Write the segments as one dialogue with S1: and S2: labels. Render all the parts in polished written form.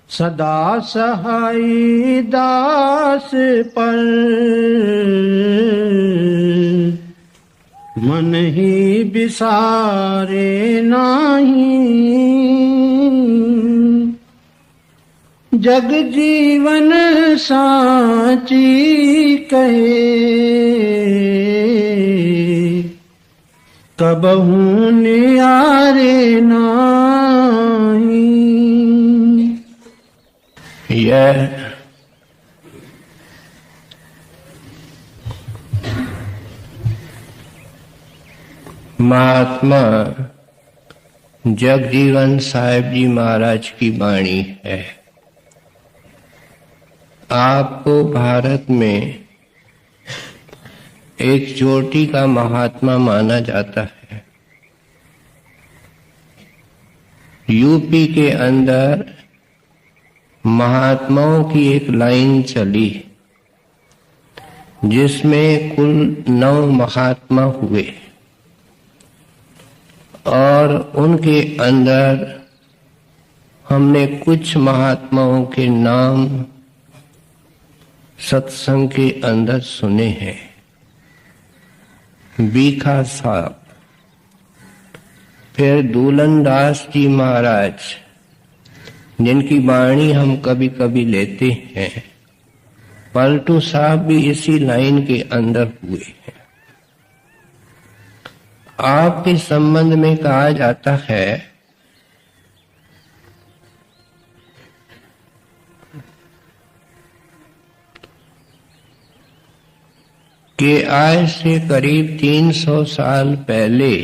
S1: सदा सहाई दास पर मन ही बिसारे नाही। जग जीवन साची कहे कबहू नियारे नाही।
S2: यह महात्मा जगजीवन साहिब जी महाराज की वाणी है। आपको भारत में एक चोटी का महात्मा माना जाता है। यूपी के अंदर महात्माओं की एक लाइन चली जिसमें कुल 9 महात्मा हुए और उनके अंदर हमने कुछ महात्माओं के नाम सत्संग के अंदर सुने हैं। बीखा साहब, फिर दूलन दास जी महाराज जिनकी वाणी हम कभी कभी लेते हैं। पलटू साहब भी इसी लाइन के अंदर हुए हैं। आपके संबंध में कहा जाता है कि आज से करीब 300 साल पहले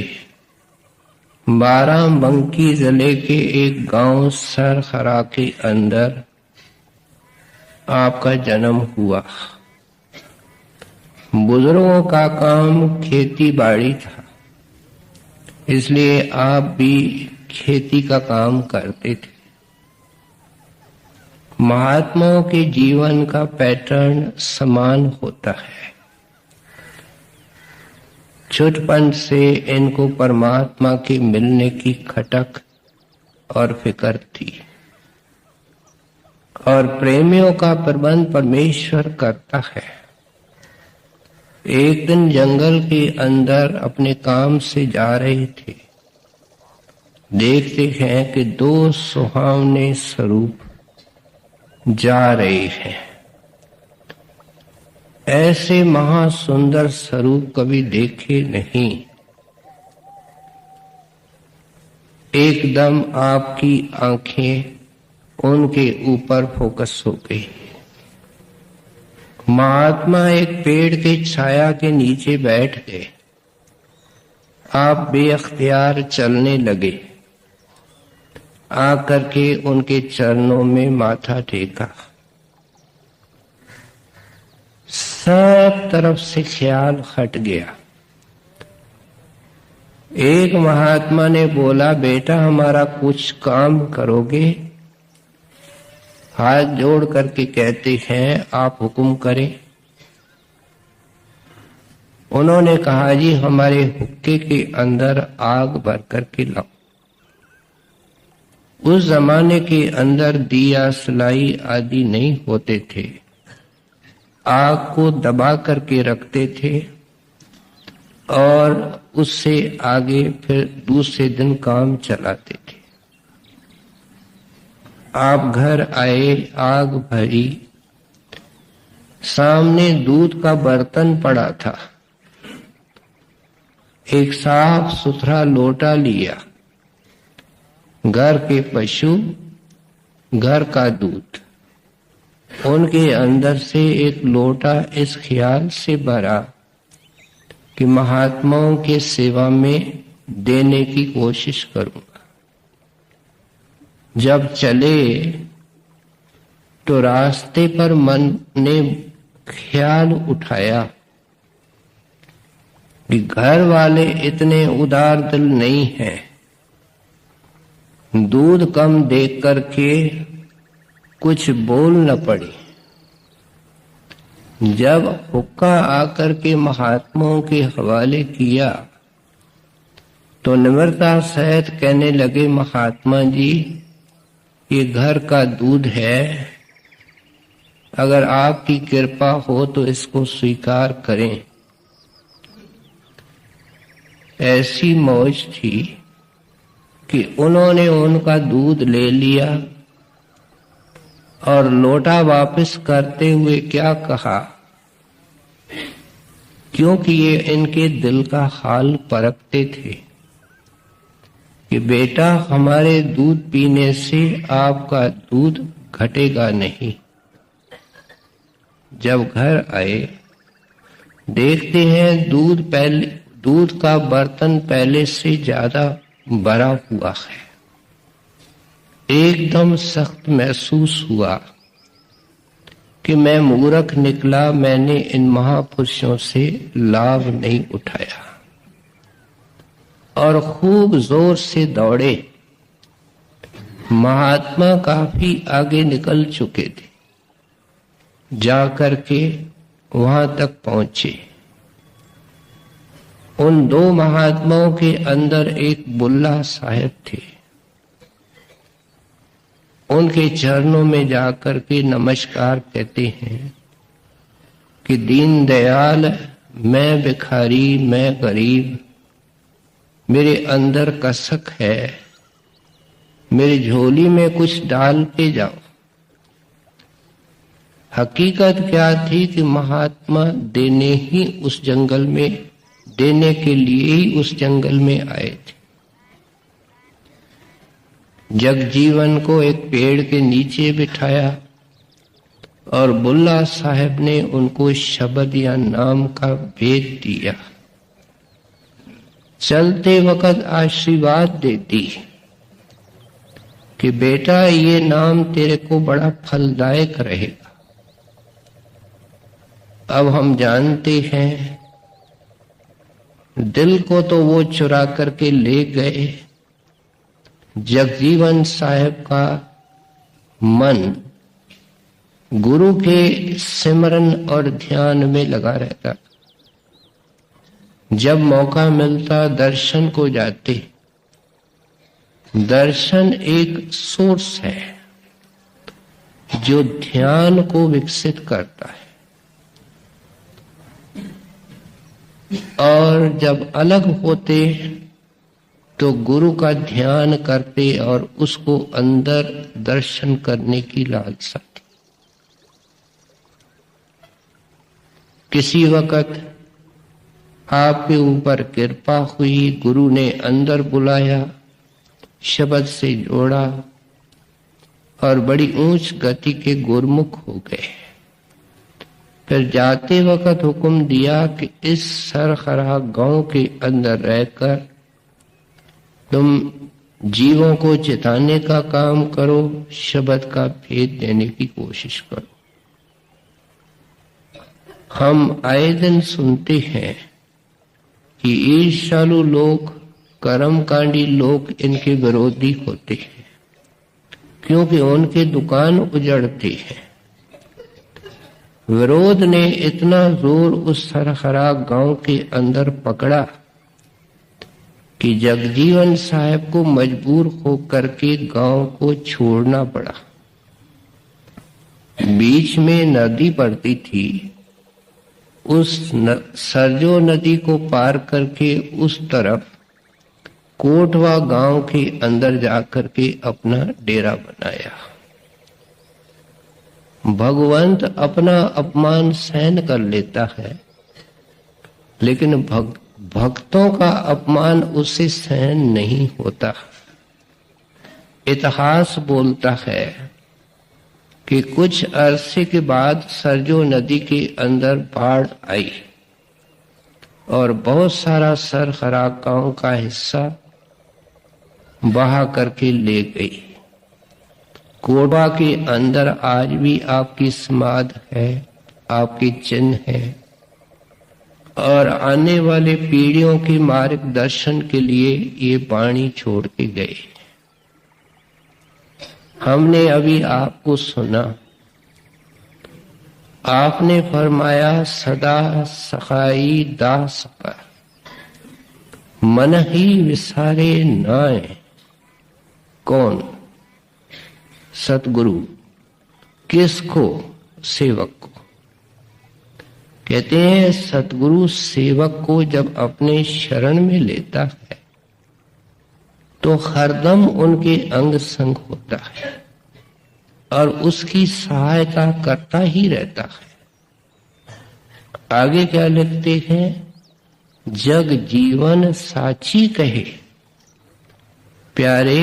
S2: बाराबंकी जिले के एक गांव सरखरा के अंदर आपका जन्म हुआ। बुजुर्गों का काम खेती बाड़ी था, इसलिए आप भी खेती का काम करते थे। महात्माओं के जीवन का पैटर्न समान होता है। छुटपन से इनको परमात्मा के मिलने की खटक और फिक्र थी और प्रेमियों का प्रबंध परमेश्वर करता है। एक दिन जंगल के अंदर अपने काम से जा रहे थे। देखते हैं कि 2 सुहावने स्वरूप जा रहे हैं। ऐसे महासुंदर स्वरूप कभी देखे नहीं। एकदम आपकी आंखें उनके ऊपर फोकस हो गई। महात्मा एक पेड़ के छाया के नीचे बैठ गए। आप बेअख्तियार चलने लगे। आकर के उनके चरणों में माथा टेका। सब तरफ से ख्याल हट गया। एक महात्मा ने बोला, बेटा हमारा कुछ काम करोगे? हाथ जोड़ करके कहते हैं, आप हुक्म करें। उन्होंने कहा, जी हमारे हुक्के के अंदर आग भर करके लाओ। उस जमाने के अंदर दिया सलाई आदि नहीं होते थे। आग को दबा करके रखते थे और उससे आगे फिर दूसरे दिन काम चलाते थे। आप घर आए, आग भरी, सामने दूध का बर्तन पड़ा था। एक साफ सुथरा लोटा लिया। घर के पशु, घर का दूध। उनके अंदर से एक लोटा इस ख्याल से भरा कि महात्माओं के सेवा में देने की कोशिश करूंगा। जब चले तो रास्ते पर मन ने ख्याल उठाया कि घर वाले इतने उदार दिल नहीं हैं। दूध कम देख करके कुछ बोल न पड़े। जब हुक्का आकर के महात्माओं के हवाले किया तो निम्रता सहित कहने लगे, महात्मा जी ये घर का दूध है, अगर आपकी कृपा हो तो इसको स्वीकार करें। ऐसी मौज थी कि उन्होंने उनका दूध ले लिया और लोटा वापस करते हुए क्या कहा, क्योंकि ये इनके दिल का हाल परखते थे कि बेटा हमारे दूध पीने से आपका दूध घटेगा नहीं। जब घर आए देखते हैं दूध का बर्तन पहले से ज्यादा भरा हुआ है। एकदम सख्त महसूस हुआ कि मैं मूर्ख निकला, मैंने इन महापुरुषों से लाभ नहीं उठाया। और खूब जोर से दौड़े। महात्मा काफी आगे निकल चुके थे। जाकर के वहां तक पहुंचे। उन दो महात्माओं के अंदर एक बुल्ला साहब थे। उनके चरणों में जाकर के नमस्कार कहते हैं कि दीन दयाल, मैं भिखारी, मैं गरीब, मेरे अंदर कसक है, मेरी झोली में कुछ डाल के जाओ। हकीकत क्या थी कि महात्मा देने के लिए ही उस जंगल में आए थे। जगजीवन को एक पेड़ के नीचे बिठाया और बुल्ला साहब ने उनको शब्द या नाम का भेद दिया। चलते वक्त आशीर्वाद देती कि बेटा ये नाम तेरे को बड़ा फलदायक रहेगा। अब हम जानते हैं दिल को तो वो चुरा करके ले गए, जगजीवन साहब का मन गुरु के सिमरन और ध्यान में लगा रहता। जब मौका मिलता दर्शन को जाते। दर्शन एक सोर्स है जो ध्यान को विकसित करता है। और जब अलग होते तो गुरु का ध्यान करते और उसको अंदर दर्शन करने की लालसा थी। किसी वक्त आपके ऊपर कृपा हुई, गुरु ने अंदर बुलाया, शब्द से जोड़ा और बड़ी ऊंच गति के गुरमुख हो गए। फिर जाते वक्त हुक्म दिया कि इस सरखरा गांव के अंदर रहकर तुम जीवों को चिताने का काम करो, शब्द का भेद देने की कोशिश करो। हम आए दिन सुनते हैं कि ईर्ष्यालु लोग, कर्मकांडी लोग इनके विरोधी होते हैं, क्योंकि उनके दुकान उजड़ते हैं। विरोध ने इतना जोर उस सरखरा गांव के अंदर पकड़ा कि जगजीवन साहब को मजबूर होकर के गांव को छोड़ना पड़ा। बीच में नदी पड़ती थी, उस सरजो नदी को पार करके उस तरफ कोटवा गांव के अंदर जाकर के अपना डेरा बनाया। भगवंत अपना अपमान सहन कर लेता है, लेकिन भक्तों का अपमान उसे सहन नहीं होता। इतिहास बोलता है कि कुछ अरसे के बाद सरजो नदी के अंदर बाढ़ आई और बहुत सारा सरखरा गांव का हिस्सा बहा करके ले गई। कोटवा के अंदर आज भी आपकी समाध है, आपके चिन्ह है और आने वाले पीढ़ियों के मार्गदर्शन के लिए ये वाणी छोड़ के गए। हमने अभी आपको सुना, आपने फरमाया सदा सखाई दास पर मन ही विसारे नाए। कौन? सतगुरु किसको? सेवक को। कहते हैं सतगुरु सेवक को जब अपने शरण में लेता है तो हरदम उनके अंग संग होता है और उसकी सहायता करता ही रहता है। आगे क्या लिखते हैं? जग जीवन साची कहे, प्यारे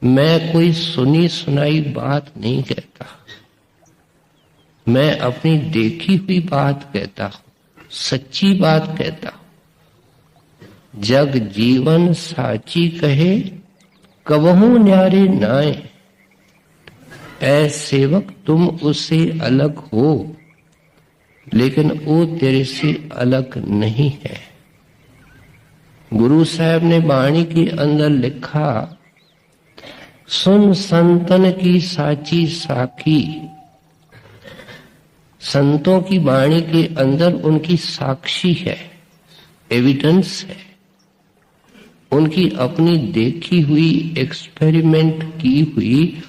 S2: मैं कोई सुनी सुनाई बात नहीं कहता, मैं अपनी देखी हुई बात कहता हूं, सच्ची बात कहता हूं। जग जीवन साची कहे, कबहू न्यारे नाए। ऐ सेवक तुम उससे अलग हो, लेकिन वो तेरे से अलग नहीं है। गुरु साहब ने वाणी के अंदर लिखा, सुन संतन की साची साखी। संतों की वाणी के अंदर उनकी साक्षी है, एविडेंस है, उनकी अपनी देखी हुई, एक्सपेरिमेंट की हुई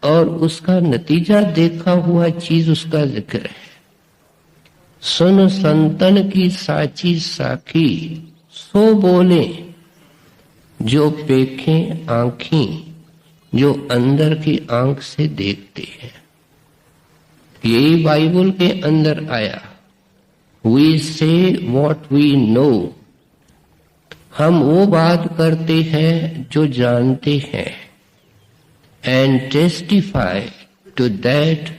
S2: और उसका नतीजा देखा हुआ चीज उसका जिक्र है। सुन संतन की साची साखी, सो बोले जो पेखें आंखें, जो अंदर की आंख से देखते हैं। यही बाइबल के अंदर आया, वी से वॉट वी नो। हम वो बात करते हैं जो जानते हैं, and testify to that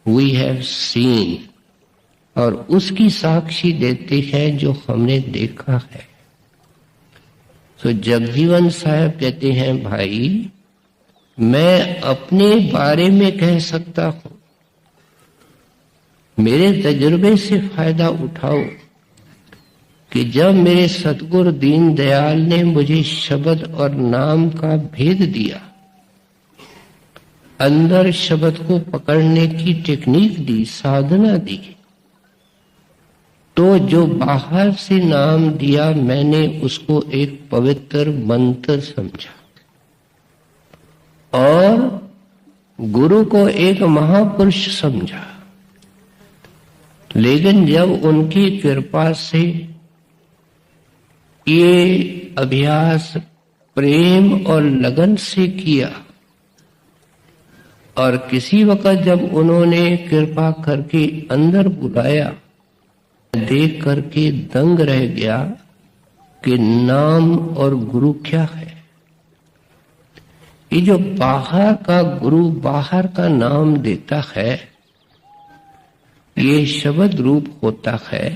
S2: we have seen, और उसकी साक्षी देते हैं जो हमने देखा है। तो जगजीवन साहब कहते हैं, भाई मैं अपने बारे में कह सकता हूं, मेरे तजुर्बे से फायदा उठाओ कि जब मेरे सतगुरु दीन दयाल ने मुझे शब्द और नाम का भेद दिया, अंदर शब्द को पकड़ने की टेक्निक दी, साधना दी, तो जो बाहर से नाम दिया मैंने उसको एक पवित्र मंत्र समझा और गुरु को एक महापुरुष समझा। लेकिन जब उनकी कृपा से ये अभ्यास प्रेम और लगन से किया और किसी वक्त जब उन्होंने कृपा करके अंदर बुलाया, देख करके दंग रह गया कि नाम और गुरु क्या है। ये जो बाहर का गुरु बाहर का नाम देता है, ये शब्द रूप होता है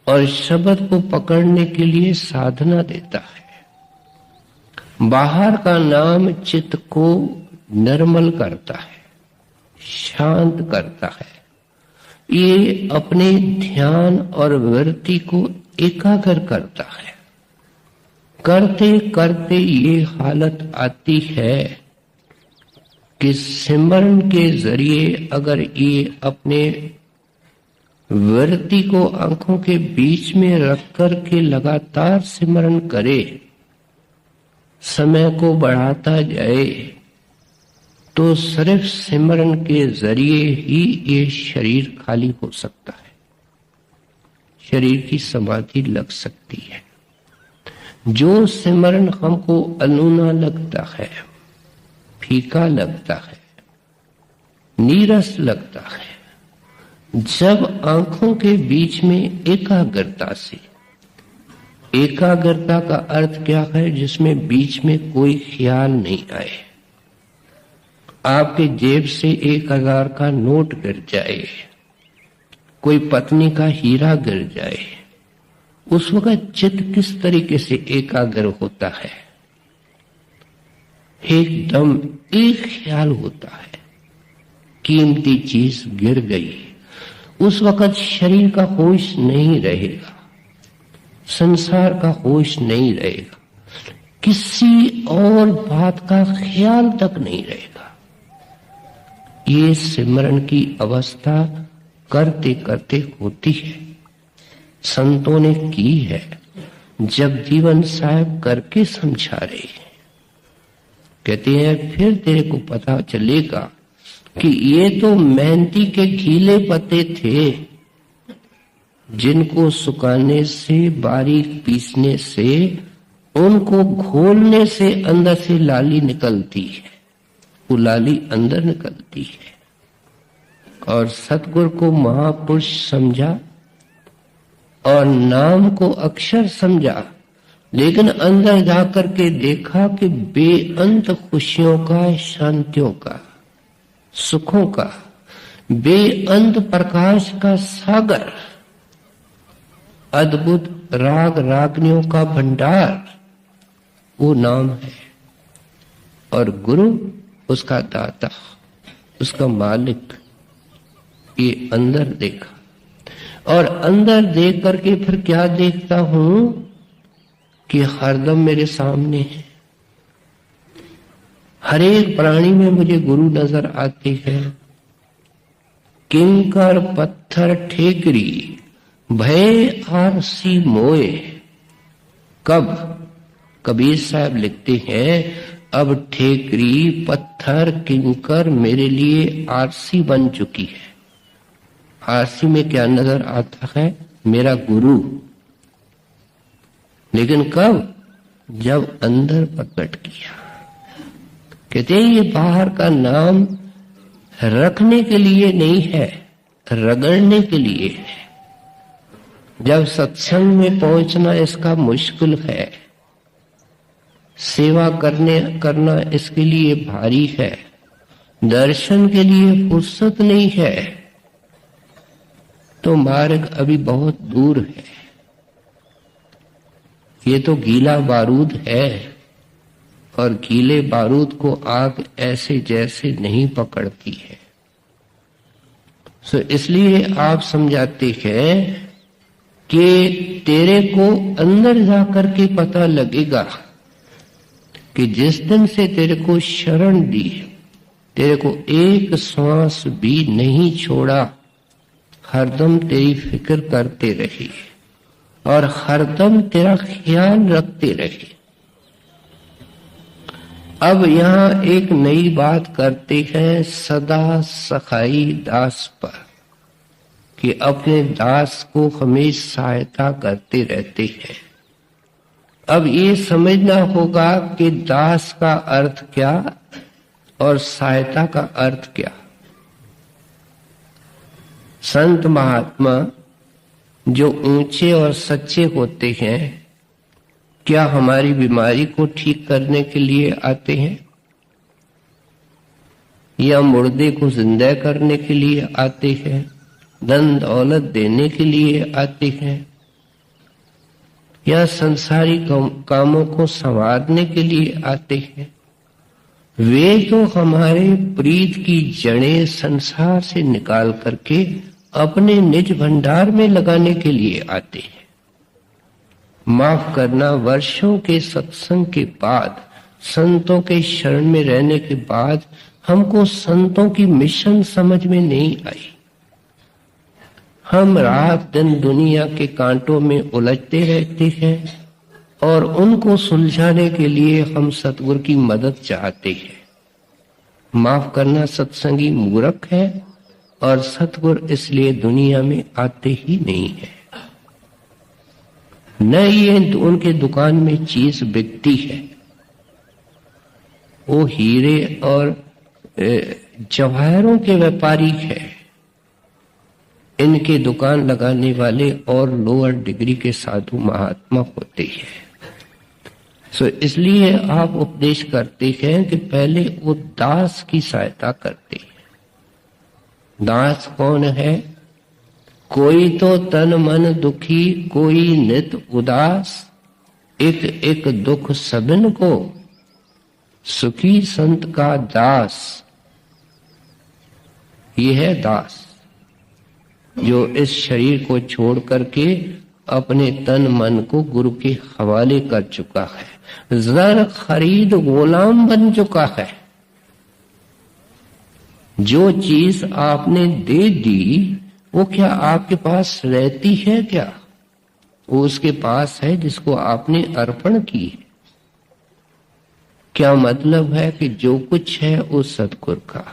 S2: और शब्द को पकड़ने के लिए साधना देता है। बाहर का नाम चित्त को निर्मल करता है, शांत करता है, ये अपने ध्यान और वृत्ति को एकाग्र करता है। करते करते ये हालत आती है कि सिमरन के जरिए अगर ये अपने वृत्ति को आंखों के बीच में रख कर के लगातार सिमरन करे, समय को बढ़ाता जाए, तो सिर्फ सिमरन के जरिए ही ये शरीर खाली हो सकता है, शरीर की समाधि लग सकती है। जो सिमरन हमको अनूना लगता है, फीका लगता है, नीरस लगता है, जब आंखों के बीच में एकाग्रता से, एकाग्रता का अर्थ क्या है? जिसमें बीच में कोई ख्याल नहीं आए। आपके जेब से 1000 का नोट गिर जाए, कोई पत्नी का हीरा गिर जाए, उस वक्त चित्त किस तरीके से एकाग्र होता है? एकदम एक ख्याल होता है, कीमती चीज गिर गई। उस वक्त शरीर का होश नहीं रहेगा, संसार का होश नहीं रहेगा, किसी और बात का ख्याल तक नहीं रहेगा। ये सिमरन की अवस्था करते करते होती है, संतों ने की है, जगजीवन साहब करके समझा रहे हैं। कहते हैं फिर तेरे को पता चलेगा कि ये तो मेहंदी के गीले पत्ते थे, जिनको सुखाने से, बारीक पीसने से, उनको घोलने से अंदर से लाली निकलती है, वो लाली अंदर निकलती है। और सतगुरु को महापुरुष समझा और नाम को अक्षर समझा, लेकिन अंदर जाकर के देखा कि बेअंत खुशियों का, शांतियों का, सुखों का, बेअंत प्रकाश का सागर, अद्भुत राग रागनियों का भंडार, वो नाम है। और गुरु उसका दाता, उसका मालिक, ये अंदर देखा। और अंदर देख करके फिर क्या देखता हूं कि हरदम मेरे सामने है। हर एक प्राणी में मुझे गुरु नजर आते हैं। किंकर पत्थर ठेकरी भय आरसी मोए। कब? कबीर साहब लिखते हैं, अब ठेकरी, पत्थर, किंकर मेरे लिए आरसी बन चुकी है। आरसी में क्या नजर आता है? मेरा गुरु। लेकिन कब? जब अंदर प्रकट किया। कहते हैं ये बाहर का नाम रखने के लिए नहीं है, रगड़ने के लिए है। जब सत्संग में पहुंचना इसका मुश्किल है, सेवा करना इसके लिए भारी है, दर्शन के लिए फुर्सत नहीं है, तो मार्ग अभी बहुत दूर है। ये तो गीला बारूद है, और गीले बारूद को आग ऐसे जैसे नहीं पकड़ती है। सो इसलिए आप समझाते हैं कि तेरे को अंदर जाकर के पता लगेगा कि जिस दिन से तेरे को शरण दी, तेरे को एक श्वास भी नहीं छोड़ा, हरदम तेरी फिक्र करते रहे और हरदम तेरा ख्याल रखते रहे। अब यहाँ एक नई बात करते हैं सदा सखाई दास पर, कि अपने दास को हमेशा सहायता करते रहते हैं। अब ये समझना होगा कि दास का अर्थ क्या और सहायता का अर्थ क्या। संत महात्मा जो ऊंचे और सच्चे होते हैं, क्या हमारी बीमारी को ठीक करने के लिए आते हैं, या मुर्दे को जिंदा करने के लिए आते हैं, धन दौलत देने के लिए आते हैं, या संसारी कामों को संवारने के लिए आते हैं? वे तो हमारे प्रीत की जड़ें संसार से निकाल करके अपने निज भंडार में लगाने के लिए आते हैं। माफ करना, वर्षों के सत्संग के बाद, संतों के शरण में रहने के बाद हमको संतों की मिशन समझ में नहीं आई। हम रात दिन दुनिया के कांटों में उलझते रहते हैं और उनको सुलझाने के लिए हम सतगुरु की मदद चाहते हैं। माफ करना, सत्संगी मूर्ख है और सतगुरु इसलिए दुनिया में आते ही नहीं है। न ये उनके दुकान में चीज बिकती है, वो हीरे और जवाहरों के व्यापारी है। इनके दुकान लगाने वाले और लोअर डिग्री के साधु महात्मा होते हैं। सो इसलिए आप उपदेश करते हैं कि पहले वो दास की सहायता करते हैं। दास कौन है? कोई तो तन मन दुखी, कोई नित उदास, एक एक दुख सबिन को, सुखी संत का दास। ये है दास जो इस शरीर को छोड़ करके अपने तन मन को गुरु के हवाले कर चुका है, जर खरीद गुलाम बन चुका है। जो चीज आपने दे दी वो क्या आपके पास रहती है? क्या वो उसके पास है जिसको आपने अर्पण की? क्या मतलब है कि जो कुछ है वो सतगुरु का।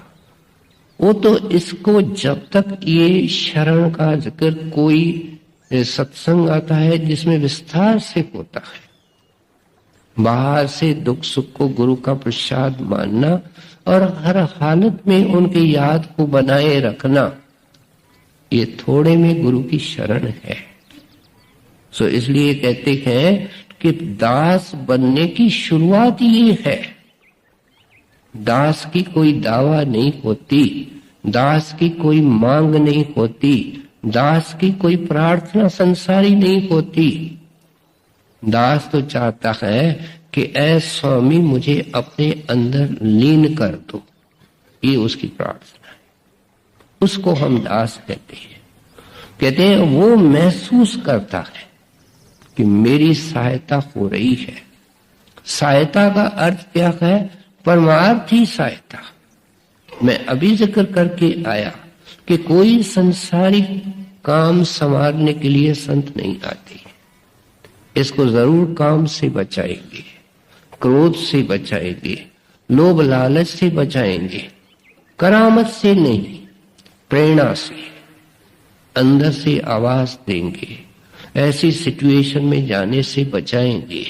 S2: वो तो इसको जब तक ये शरण का जिक्र, कोई सत्संग आता है जिसमें विस्तार से होता है, बाहर से दुख सुख को गुरु का प्रसाद मानना और हर हालत में उनकी याद को बनाए रखना, ये थोड़े में गुरु की शरण है। सो इसलिए कहते हैं कि दास बनने की शुरुआत ये है। दास की कोई दावा नहीं होती, दास की कोई मांग नहीं होती, दास की कोई प्रार्थना संसारी नहीं होती। दास तो चाहता है कि ऐ स्वामी मुझे अपने अंदर लीन कर दो, ये उसकी प्रार्थना है। उसको हम दास कहते हैं। कहते हैं वो महसूस करता है कि मेरी सहायता हो रही है। सहायता का अर्थ क्या है? परमार्थी सहायता। मैं अभी जिक्र करके आया कि कोई संसारिक काम संवारने के लिए संत नहीं आते। इसको जरूर काम से बचाएंगे, क्रोध से बचाएंगे, लोभ लालच से बचाएंगे, करामत से नहीं, प्रेरणा से, अंदर से आवाज देंगे, ऐसी सिचुएशन में जाने से बचाएंगे।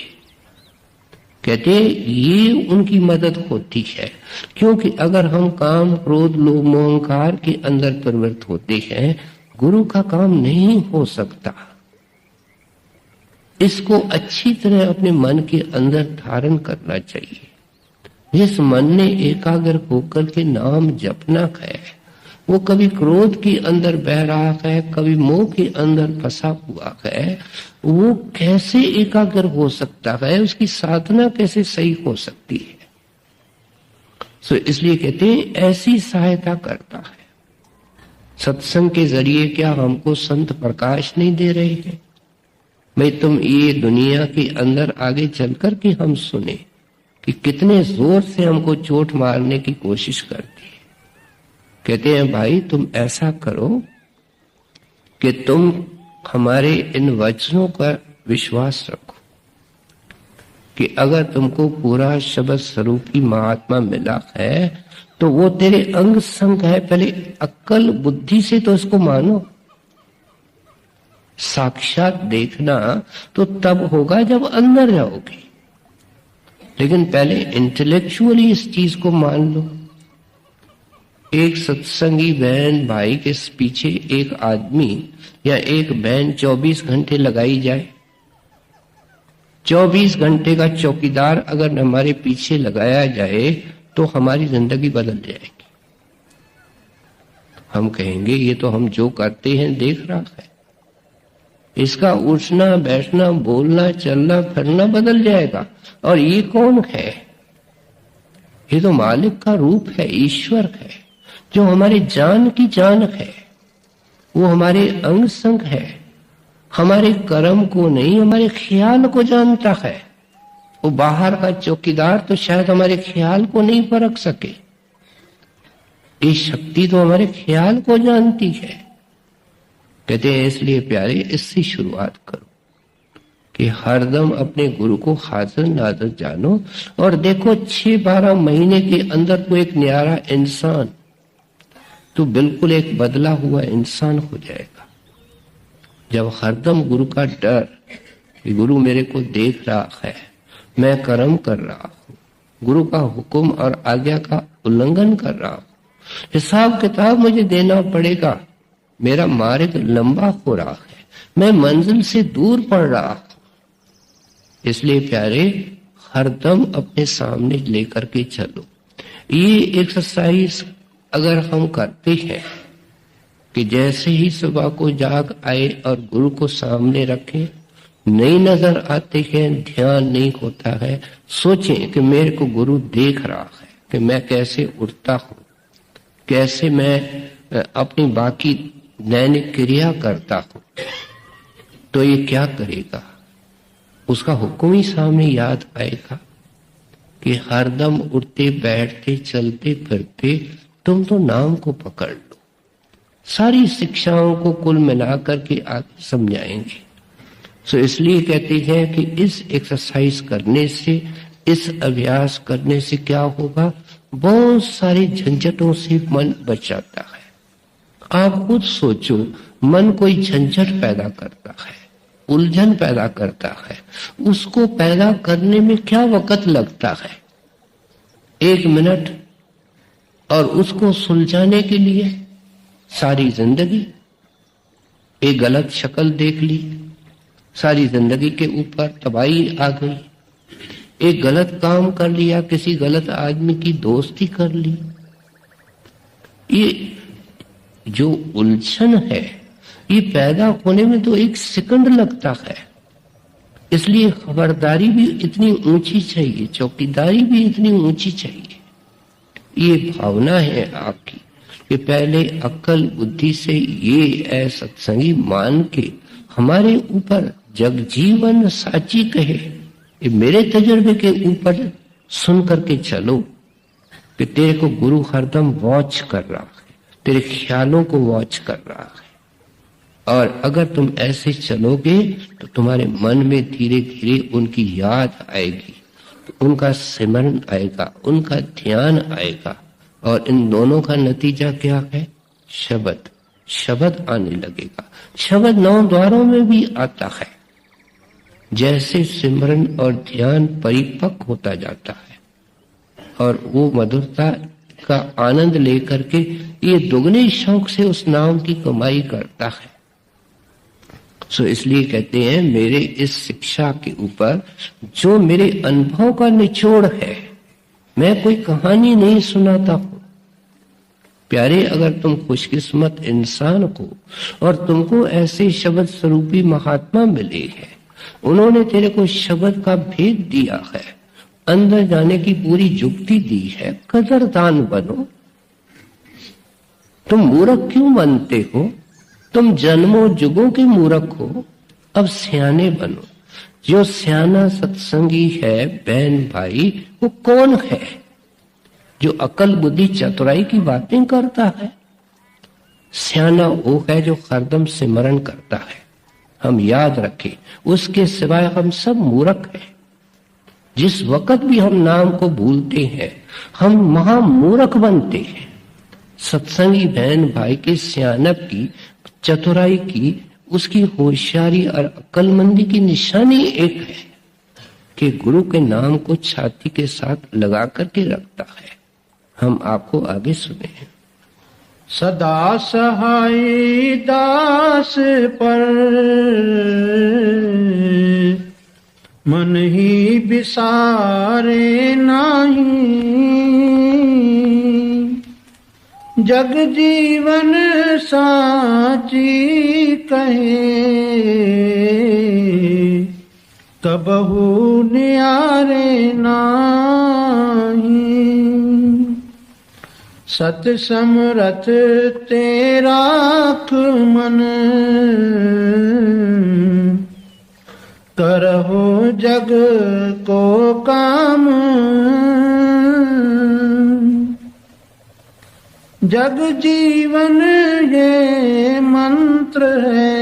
S2: कहते ये उनकी मदद होती है, क्योंकि अगर हम काम क्रोध लोभ मोह अहंकार के अंदर प्रवृत्त होते हैं, गुरु का काम नहीं हो सकता। इसको अच्छी तरह अपने मन के अंदर धारण करना चाहिए। जिस मन ने एकाग्र होकर के नाम जपना है, वो कभी क्रोध के अंदर बह रहा है, कभी मोह के अंदर फंसा हुआ है, वो कैसे एकाग्र हो सकता है? उसकी साधना कैसे सही हो सकती है? सो इसलिए कहते हैं ऐसी सहायता करता है। सत्संग के जरिए क्या हमको संत प्रकाश नहीं दे रहे हैं? भाई तुम ये दुनिया के अंदर आगे चलकर के हम सुने कि कितने जोर से हमको चोट मारने की कोशिश करती है। कहते हैं भाई तुम ऐसा करो कि तुम हमारे इन वचनों पर विश्वास रखो कि अगर तुमको पूरा शब्द स्वरूपी महात्मा मिला है तो वो तेरे अंग संग है। पहले अक्ल बुद्धि से तो इसको मानो। साक्षात देखना तो तब होगा जब अंदर जाओगे, लेकिन पहले इंटेलेक्चुअली इस चीज को मान लो। एक सत्संगी बहन भाई के पीछे एक आदमी या एक बहन 24 घंटे लगाई जाए, 24 घंटे का चौकीदार अगर हमारे पीछे लगाया जाए तो हमारी जिंदगी बदल जाएगी। हम कहेंगे ये तो हम जो करते हैं देख रहा है, इसका उठना बैठना बोलना चलना फिरना बदल जाएगा। और ये कौन है? ये तो मालिक का रूप है, ईश्वर है, जो हमारे जान की जान है। वो हमारे अंग संग है, हमारे कर्म को नहीं हमारे ख्याल को जानता है। वो बाहर का चौकीदार तो शायद हमारे ख्याल को नहीं परख सके, ये शक्ति तो हमारे ख्याल को जानती है। कहते हैं इसलिए प्यारे इससे शुरुआत करो कि हरदम अपने गुरु को हाजिर नाजिर जानो और देखो 6-12 महीने के अंदर तो एक न्यारा इंसान, तो बिल्कुल एक बदला हुआ इंसान हो जाएगा। जब हरदम गुरु का डर कि गुरु मेरे को देख रहा है, मैं कर्म कर रहा हूँ, गुरु का हुक्म और आज्ञा का उल्लंघन कर रहा हूँ, हिसाब किताब मुझे देना पड़ेगा, मेरा मार्ग लंबा हो रहा है, मैं मंजिल से दूर पड़ रहा हूं। इसलिए प्यारे हरदम अपने सामने लेकर के चलो। ये एक्सरसाइज अगर हम करते हैं कि जैसे ही सुबह को जाग आए और गुरु को सामने रखें, नहीं नजर आते हैं, ध्यान नहीं होता है, सोचें कि मेरे को गुरु देख रहा है कि मैं कैसे उठता हूं, कैसे मैं अपनी बाकी दैनिक क्रिया करता हूं, तो ये क्या करेगा? उसका हुक्म ही सामने याद आएगा कि हरदम उठते बैठते चलते फिरते तुम तो नाम को पकड़ लो। सारी शिक्षाओं को कुल मिलाकर के आगे समझाएंगे। सो इसलिए कहते हैं कि इस एक्सरसाइज करने से इस अभ्यास करने से क्या होगा, बहुत सारे झंझटों से मन बच जाता है। आप खुद सोचो, मन कोई झंझट पैदा करता है, उलझन पैदा करता है, उसको पैदा करने में क्या वक्त लगता है, 1 मिनट, और उसको सुलझाने के लिए सारी जिंदगी। एक गलत शक्ल देख ली, सारी जिंदगी के ऊपर तबाही आ गई। एक गलत काम कर लिया, किसी गलत आदमी की दोस्ती कर ली। ये जो उलझन है, ये पैदा होने में तो 1 सेकंड लगता है। इसलिए खबरदारी भी इतनी ऊंची चाहिए, चौकीदारी भी इतनी ऊंची चाहिए। ये भावना है आपकी कि पहले अक्ल बुद्धि से ये सत्संगी मान के हमारे ऊपर जगजीवन साची कहे, ये मेरे तजुर्बे के ऊपर सुन करके चलो कि तेरे को गुरु हरदम वॉच कर रहा है, तेरे ख्यालों को वॉच कर रहा है। और अगर तुम ऐसे चलोगे तो तुम्हारे मन में धीरे धीरे उनकी याद आएगी, उनका सिमरन आएगा, उनका ध्यान आएगा। और इन दोनों का नतीजा क्या है, शब्द। शब्द आने लगेगा। शब्द 9 द्वारों में भी आता है। जैसे सिमरन और ध्यान परिपक्व होता जाता है और वो मधुरता का आनंद लेकर के ये दुगने शौक से उस नाम की कमाई करता है। इसलिए कहते हैं मेरे इस शिक्षा के ऊपर जो मेरे अनुभव का निचोड़ है, मैं कोई कहानी नहीं सुनाता हूं। प्यारे, अगर तुम खुशकिस्मत इंसान को और तुमको ऐसे शब्द स्वरूपी महात्मा मिले हैं, उन्होंने तेरे को शब्द का भेद दिया है, अंदर जाने की पूरी युक्ति दी है, कदरदान बनो। तुम मूर्ख क्यों बनते हो? तुम जन्मों जुगों के मूर्ख हो, अब सियाने बनो। जो सियाना सत्संगी है बहन भाई, वो कौन है? जो अकल बुद्धि चतुराई की बातें करता है। सियाना वो है जो हरदम सिमरन करता है। हम याद रखें, उसके सिवाय हम सब मूर्ख हैं। जिस वक्त भी हम नाम को भूलते हैं, हम महामूर्ख बनते हैं। सत्संगी बहन भाई के सियानत की, चतुराई की, उसकी होशियारी और अक्लमंदी की निशानी एक है कि गुरु के नाम को छाती के साथ लगा करके रखता है। हम आपको आगे सुने।
S1: सदा सहाय दास पर मन ही बिसारे नाही, जग जीवन साची कहे कबहू न्यारे नाही। सत समरथ तेरा मन करहो जग को काम। जग जीवन ये मंत्र है,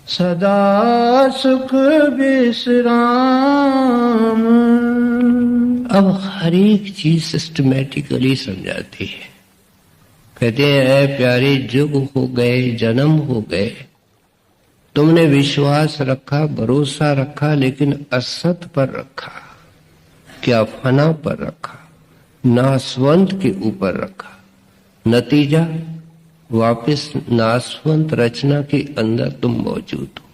S1: सदा सुख विश्राम।
S2: अब हर एक चीज सिस्टमेटिकली समझाती है। कहते हैं प्यारे, जुग हो गए, जन्म हो गए, तुमने विश्वास रखा, भरोसा रखा, लेकिन असत पर रखा। क्या फना पर रखा, नासवंत के ऊपर रखा। नतीजा वापस नासवंत रचना के अंदर तुम मौजूद हो।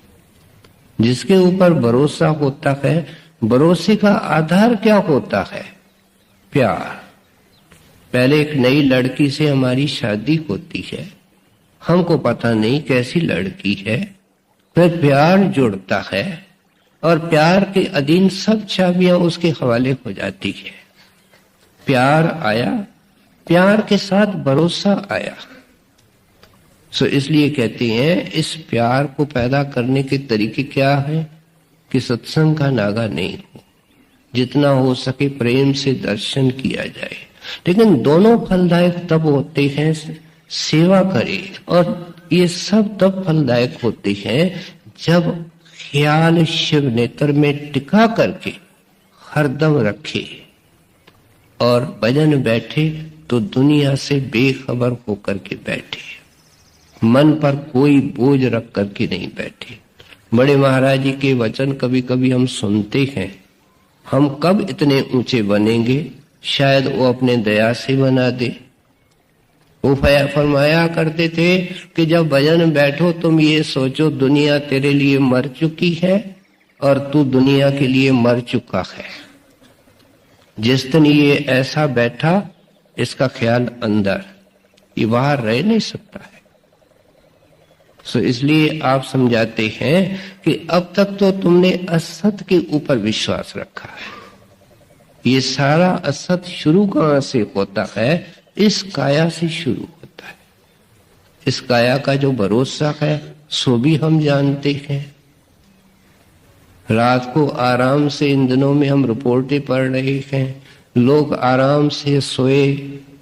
S2: जिसके ऊपर भरोसा होता है, भरोसे का आधार क्या होता है? प्यार। पहले एक नई लड़की से हमारी शादी होती है, हमको पता नहीं कैसी लड़की है, फिर प्यार जुड़ता है और प्यार के अधीन सब चाबियां उसके हवाले हो जाती है। प्यार आया, प्यार के साथ भरोसा आया। इसलिए कहते हैं इस प्यार को पैदा करने के तरीके क्या है कि सत्संग का नागा नहीं हो, जितना हो सके प्रेम से दर्शन किया जाए। लेकिन दोनों फलदायक तब होते हैं सेवा करे, और ये सब तब फलदायक होते हैं जब ख्याल शिव नेत्र में टिका करके हरदम रखे और भजन बैठे तो दुनिया से बेखबर होकर के बैठे, मन पर कोई बोझ रख करके नहीं बैठे। बड़े महाराज जी के वचन कभी कभी हम सुनते हैं, हम कब इतने ऊंचे बनेंगे, शायद वो अपने दया से बना दे। वो फरमाया करते थे कि जब भजन बैठो तुम ये सोचो दुनिया तेरे लिए मर चुकी है और तू दुनिया के लिए मर चुका है। जिस दिन ये ऐसा बैठा, इसका ख्याल अंदर, ये बाहर रह नहीं सकता है। सो इसलिए आप समझाते हैं कि अब तक तो तुमने असत के ऊपर विश्वास रखा है। ये सारा असत शुरू कहां से होता है? इस काया से शुरू होता है। इस काया का जो भरोसा है सो भी हम जानते हैं। रात को आराम से, इन दिनों में हम रिपोर्टें पढ़ रहे हैं, लोग आराम से सोए,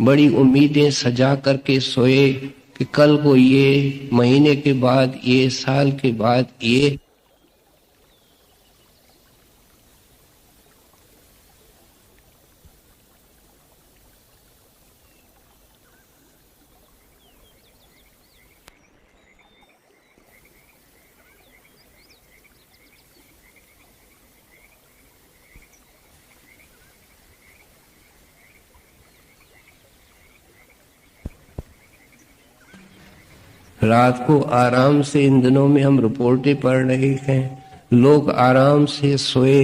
S2: बड़ी उम्मीदें सजा करके सोए कि कल को ये, महीने के बाद ये, साल के बाद ये। रात को आराम से, इन दिनों में हम रिपोर्टें पढ़ रहे हैं, लोग आराम से सोए,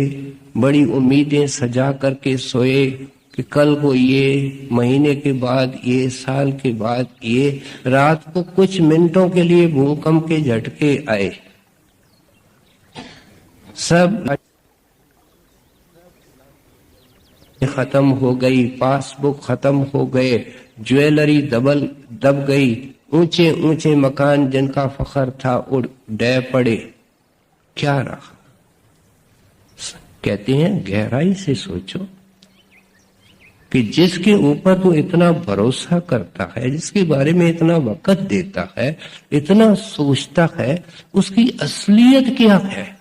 S2: बड़ी उम्मीदें सजा करके सोए कि कल को ये, महीने के बाद ये, साल के बाद ये। रात को कुछ मिनटों के लिए भूकंप के झटके आए, सब खत्म हो गई, पासबुक खत्म हो गए, ज्वेलरी दब गई, ऊंचे ऊंचे मकान जिनका फखर था उड़ डे पड़े। क्या रहा? कहते हैं गहराई से सोचो कि जिसके ऊपर तू इतना भरोसा करता है, जिसके बारे में इतना वक़्त देता है, इतना सोचता है, उसकी असलियत क्या है?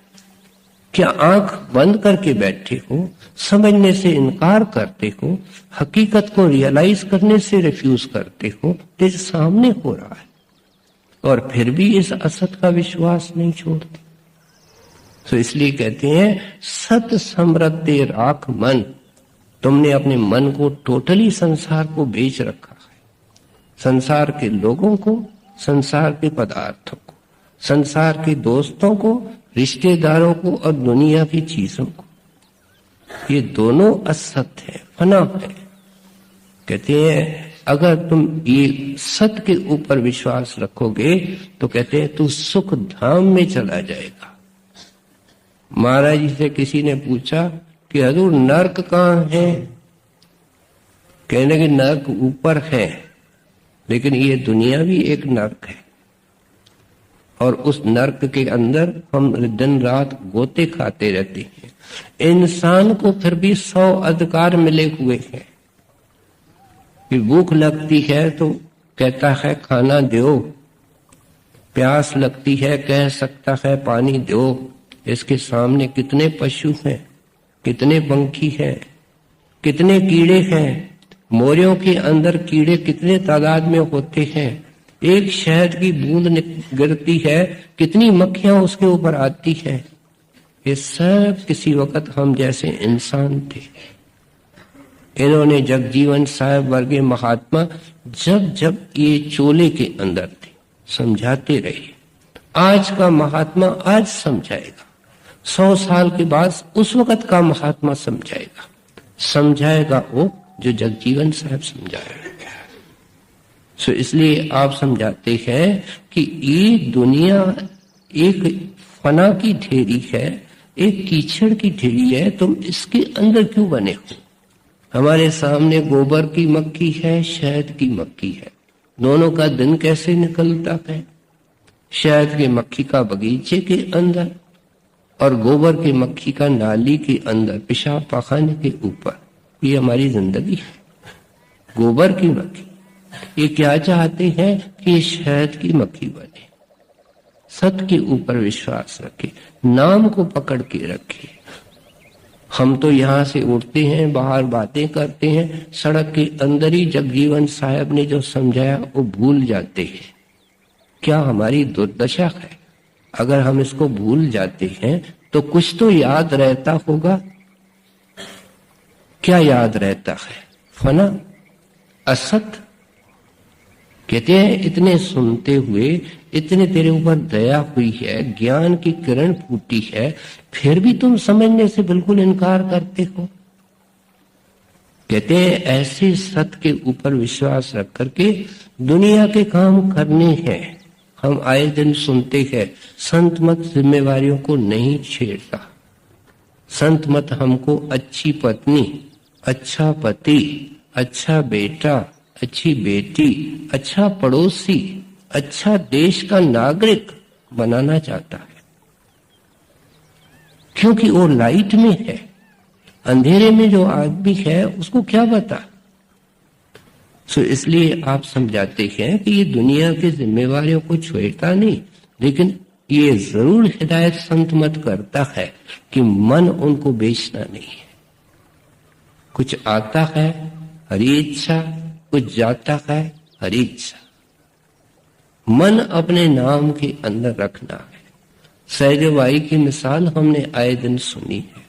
S2: क्या आंख बंद करके बैठे हो, समझने से इनकार करते हो, हकीकत को रियलाइज करने से रिफ्यूज करते हो? तेरे सामने हो रहा है और फिर भी इस असत का विश्वास नहीं छोड़ते। तो इसलिए कहते हैं सत समृद्धि राख मन। तुमने अपने मन को टोटली संसार को बेच रखा है, संसार के लोगों को, संसार के पदार्थों को, संसार के दोस्तों को, रिश्तेदारों को और दुनिया की चीजों को। ये दोनों असत है, फना है। कहते हैं अगर तुम ये सत्य के ऊपर विश्वास रखोगे तो कहते हैं तू सुख धाम में चला जाएगा। महाराज जी से किसी ने पूछा कि हजूर नर्क कहाँ है? कहने के नर्क ऊपर है, लेकिन ये दुनिया भी एक नर्क है और उस नर्क के अंदर हम दिन रात गोते खाते रहते हैं। इंसान को फिर भी 100 अधिकार मिले हुए हैं कि भूख लगती है तो कहता है खाना दो, प्यास लगती है कह सकता है पानी दो। इसके सामने कितने पशु हैं, कितने पंखी हैं, कितने कीड़े हैं, मोरियों के अंदर कीड़े कितने तादाद में होते हैं। एक शहद की बूंद गिरती है, कितनी मक्खियां उसके ऊपर आती है। ये सब किसी वक्त हम जैसे इंसान थे। इन्होंने जगजीवन साहब वर्गे महात्मा जब जब ये चोले के अंदर थे समझाते रहे। आज का महात्मा आज समझाएगा, 100 साल के बाद उस वक्त का महात्मा समझाएगा। समझाएगा वो जो जगजीवन साहब समझाएगा। सो इसलिए आप समझाते हैं कि ये दुनिया एक फना की ढेरी है, एक कीचड़ की ढेरी है, तुम इसके अंदर क्यों बने हो? हमारे सामने गोबर की मक्खी है, शहद की मक्खी है, दोनों का दिन कैसे निकलता है? शहद की मक्खी का बगीचे के अंदर और गोबर की मक्खी का नाली के अंदर, पेशाब पाखाने के ऊपर। ये हमारी जिंदगी है। गोबर की मक्खी ये क्या चाहते हैं कि शहद की मक्खी बने, सत्य के ऊपर विश्वास रखे, नाम को पकड़ के रखे। हम तो यहां से उठते हैं, बाहर बातें करते हैं, सड़क के अंदर ही जगजीवन साहब ने जो समझाया वो भूल जाते हैं। क्या हमारी दुर्दशा है? अगर हम इसको भूल जाते हैं तो कुछ तो याद रहता होगा। क्या याद रहता है? फना, असत। कहते हैं इतने सुनते हुए, इतने तेरे ऊपर दया हुई है, ज्ञान की किरण फूटी है, फिर भी तुम समझने से बिल्कुल इनकार करते हो। कहते हैं ऐसे सत्य के ऊपर विश्वास रख करके दुनिया के काम करने हैं। हम आए दिन सुनते हैं संत मत जिम्मेवारियों को नहीं छेड़ता, संत मत हमको अच्छी पत्नी, अच्छा पति, अच्छा बेटा, अच्छी बेटी, अच्छा पड़ोसी, अच्छा देश का नागरिक बनाना चाहता है, क्योंकि वो लाइट में है। अंधेरे में जो आदमी है उसको क्या पता। सो इसलिए आप समझाते हैं कि ये दुनिया की जिम्मेवारियों को छेड़ता नहीं, लेकिन ये जरूर हिदायत संत मत करता है कि मन उनको बेचना नहीं है। कुछ आता है हरी इच्छा, कुछ जाता है हरी इच्छा। मन अपने नाम के अंदर रखना है। सहजवाई की मिसाल हमने आए दिन सुनी है।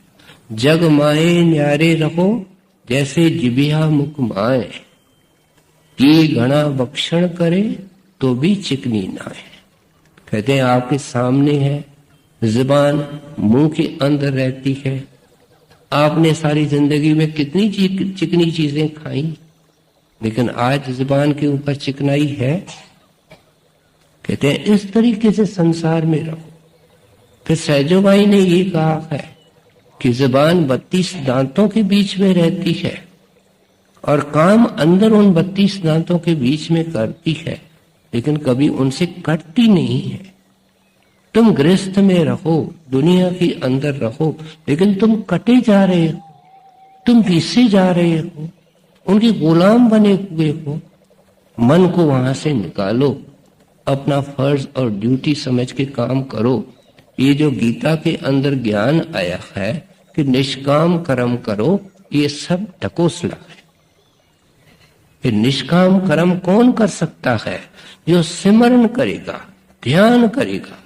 S2: जग माए न्यारे रहो जैसे जिबिया मुख माए, ये घना बक्षण करे तो भी चिकनी ना है। कहते हैं आपके सामने है, जुबान मुंह के अंदर रहती है। आपने सारी जिंदगी में कितनी चिकनी चीजें खाई, लेकिन आज जुबान के ऊपर चिकनाई है। कहते हैं इस तरीके से संसार में रहो। फिर सहजोबाई ने ये कहा है कि जुबान 32 दांतों के बीच में रहती है और काम अंदर उन 32 दांतों के बीच में करती है, लेकिन कभी उनसे कटती नहीं है। तुम गृहस्थ में रहो, दुनिया के अंदर रहो, लेकिन तुम कटे जा रहे हो, तुम पीछे जा रहे हो, उनके गुलाम बने हुए हो। मन को वहां से निकालो, अपना फर्ज और ड्यूटी समझ के काम करो। ये जो गीता के अंदर ज्ञान आया है कि निष्काम कर्म करो, ये सब ढकोसला है। ये निष्काम कर्म कौन कर सकता है? जो सिमरन करेगा, ध्यान करेगा,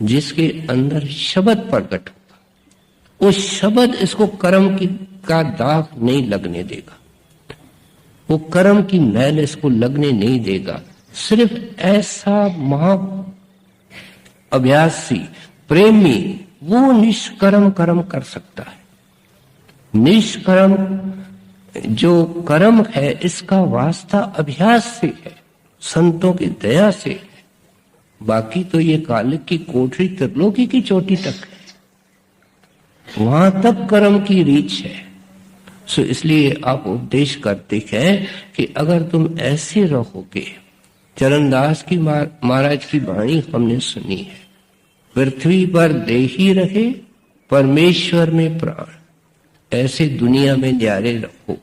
S2: जिसके अंदर शब्द प्रकट होगा। उस शब्द इसको कर्म का दाग नहीं लगने देगा, वो कर्म की मैल इसको लगने नहीं देगा। सिर्फ ऐसा महा अभ्यासी प्रेमी वो निष्कर्म कर्म कर सकता है। निष्कर्म जो कर्म है इसका वास्ता अभ्यास से है, संतों की दया से है। बाकी तो ये कालिक की कोठरी त्रिलोकी की चोटी तक है, वहां तक कर्म की रीच है। सो इसलिए आप उपदेश करते हैं कि अगर तुम ऐसे रहोगे, चरणदास की महाराज की वाणी हमने सुनी है, पृथ्वी पर देही रहे परमेश्वर में प्राण, ऐसे दुनिया में न्यारे रखो।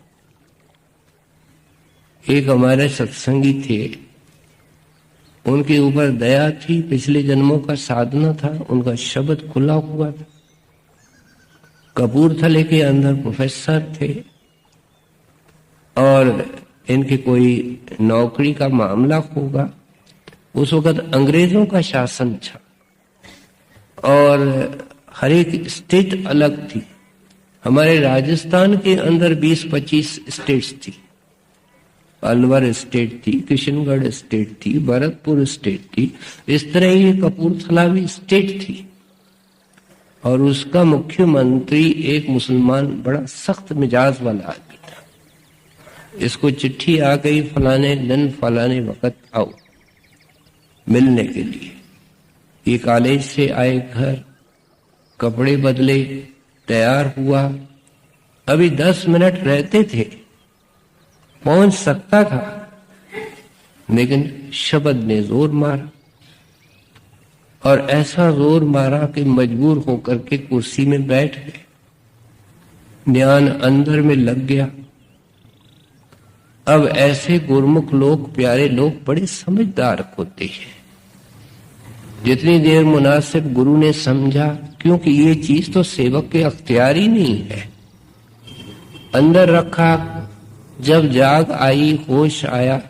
S2: एक हमारे सत्संगी थे, उनके ऊपर दया थी, पिछले जन्मों का साधना था, उनका शब्द खुला हुआ था। कपूरथले के अंदर प्रोफेसर थे और इनके कोई नौकरी का मामला होगा। उस वक्त अंग्रेजों का शासन था और हर एक स्टेट अलग थी। हमारे राजस्थान के अंदर 20-25 स्टेट्स थी। अलवर स्टेट थी, किशनगढ़ स्टेट थी, भरतपुर स्टेट थी। इस तरह ये कपूरथला भी स्टेट थी और उसका मुख्यमंत्री एक मुसलमान बड़ा सख्त मिजाज वाला आदमी था। इसको चिट्ठी आ गई, फलाने दिन फलाने वक्त आओ मिलने के लिए। ये कॉलेज से आए घर, कपड़े बदले, तैयार हुआ। अभी 10 मिनट रहते थे, पहुंच सकता था, लेकिन शब्द ने जोर मारा और ऐसा जोर मारा कि मजबूर होकर के कुर्सी में बैठ गए। ध्यान अंदर में लग गया। अब ऐसे गुरमुख लोग, प्यारे लोग बड़े समझदार होते हैं। जितनी देर मुनासिब गुरु ने समझा, क्योंकि ये चीज तो सेवक के अख्तियार ही नहीं है। अंदर रखा, जब जाग आई, होश आया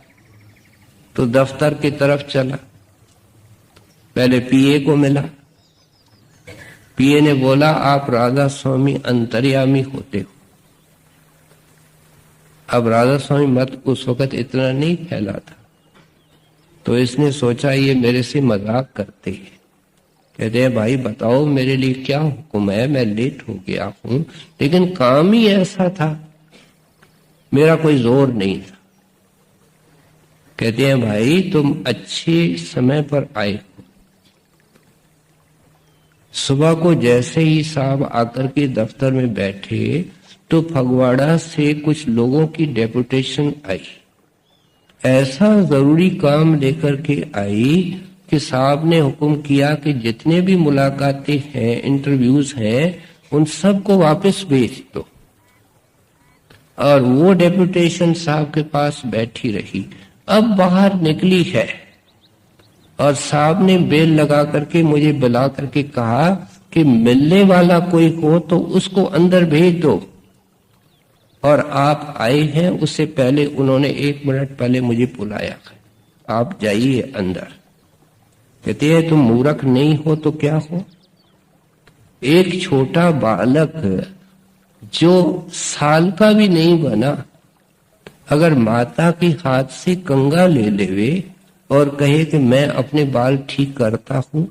S2: तो दफ्तर की तरफ चला। पहले पीए को मिला। पीए ने बोला, आप राधा स्वामी अंतर्यामी होते हो। अब राधा स्वामी मत उस वक्त इतना नहीं फैला था, तो इसने सोचा ये मेरे से मजाक करते हैं। कहते हैं, भाई बताओ मेरे लिए क्या हुक्म है, मैं लेट हो गया हूं, लेकिन काम ही ऐसा था, मेरा कोई जोर नहीं था। कहते हैं, भाई तुम अच्छे समय पर आए हो। सुबह को जैसे ही साहब आकर के दफ्तर में बैठे तो फगवाड़ा से कुछ लोगों की डेपुटेशन आई। ऐसा जरूरी काम लेकर के आई कि साहब ने हुक्म किया कि जितने भी मुलाकातें हैं, इंटरव्यूज हैं, उन सब को वापस भेज दो। और वो डेपुटेशन साहब के पास बैठी रही। अब बाहर निकली है और साहब ने बेल लगा करके मुझे बुला करके कहा कि मिलने वाला कोई हो तो उसको अंदर भेज दो। और आप आए हैं, उससे पहले उन्होंने 1 मिनट पहले मुझे बुलाया है, आप जाइए अंदर। कहते हैं, तुम मूर्ख नहीं हो तो क्या हो? एक छोटा बालक जो साल का भी नहीं बना, अगर माता के हाथ से कंगा ले लेवे और कहे कि मैं अपने बाल ठीक करता हूं,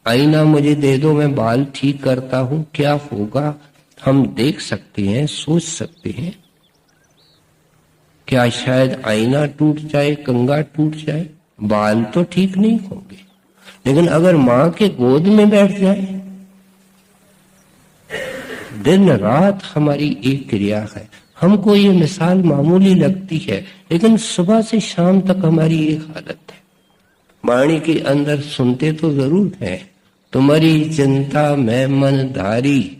S2: आईना मुझे दे दो, मैं बाल ठीक करता हूं, क्या होगा? हम देख सकते हैं, सोच सकते हैं। क्या शायद आईना टूट जाए, कंगा टूट जाए, बाल तो ठीक नहीं होंगे। लेकिन अगर मां के गोद में बैठ जाए, दिन रात हमारी एक क्रिया है। हमको ये मिसाल मामूली लगती है, लेकिन सुबह से शाम तक हमारी एक हालत है। वाणी के अंदर सुनते तो जरूर है, तुम्हारी चिंता मैं मन धारी,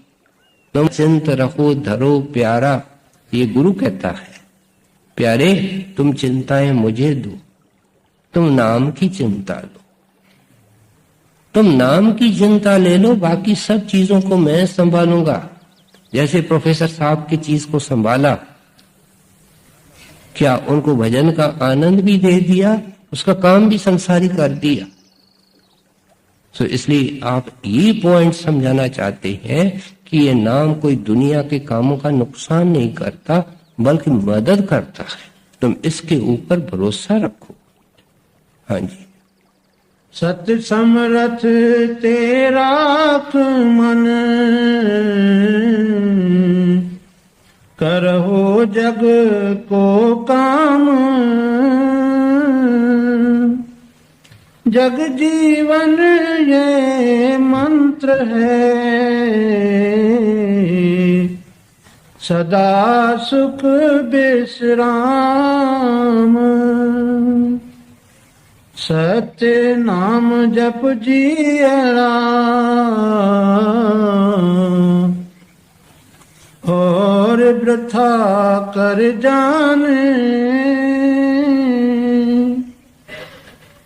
S2: तुम चिंत रखो धरो प्यारा। ये गुरु कहता है, प्यारे तुम चिंताएं मुझे दो, तुम नाम की चिंता लो। तुम नाम की चिंता ले लो, बाकी सब चीजों को मैं संभालूंगा। जैसे प्रोफेसर साहब की चीज को संभाला, क्या उनको भजन का आनंद भी दे दिया, उसका काम भी संसारी कर दिया। तो इसलिए आप ये पॉइंट समझाना चाहते हैं कि ये नाम कोई दुनिया के कामों का नुकसान नहीं करता, बल्कि मदद करता है। तुम इसके ऊपर भरोसा रखो। हाँ जी।
S1: सत्य समरथ तेरा मन, करहो जग को काम। जग जीवन ये मंत्र है, सदा सुख विश्राम। सत्य नाम जप जियरा, और वृथा कर जाने।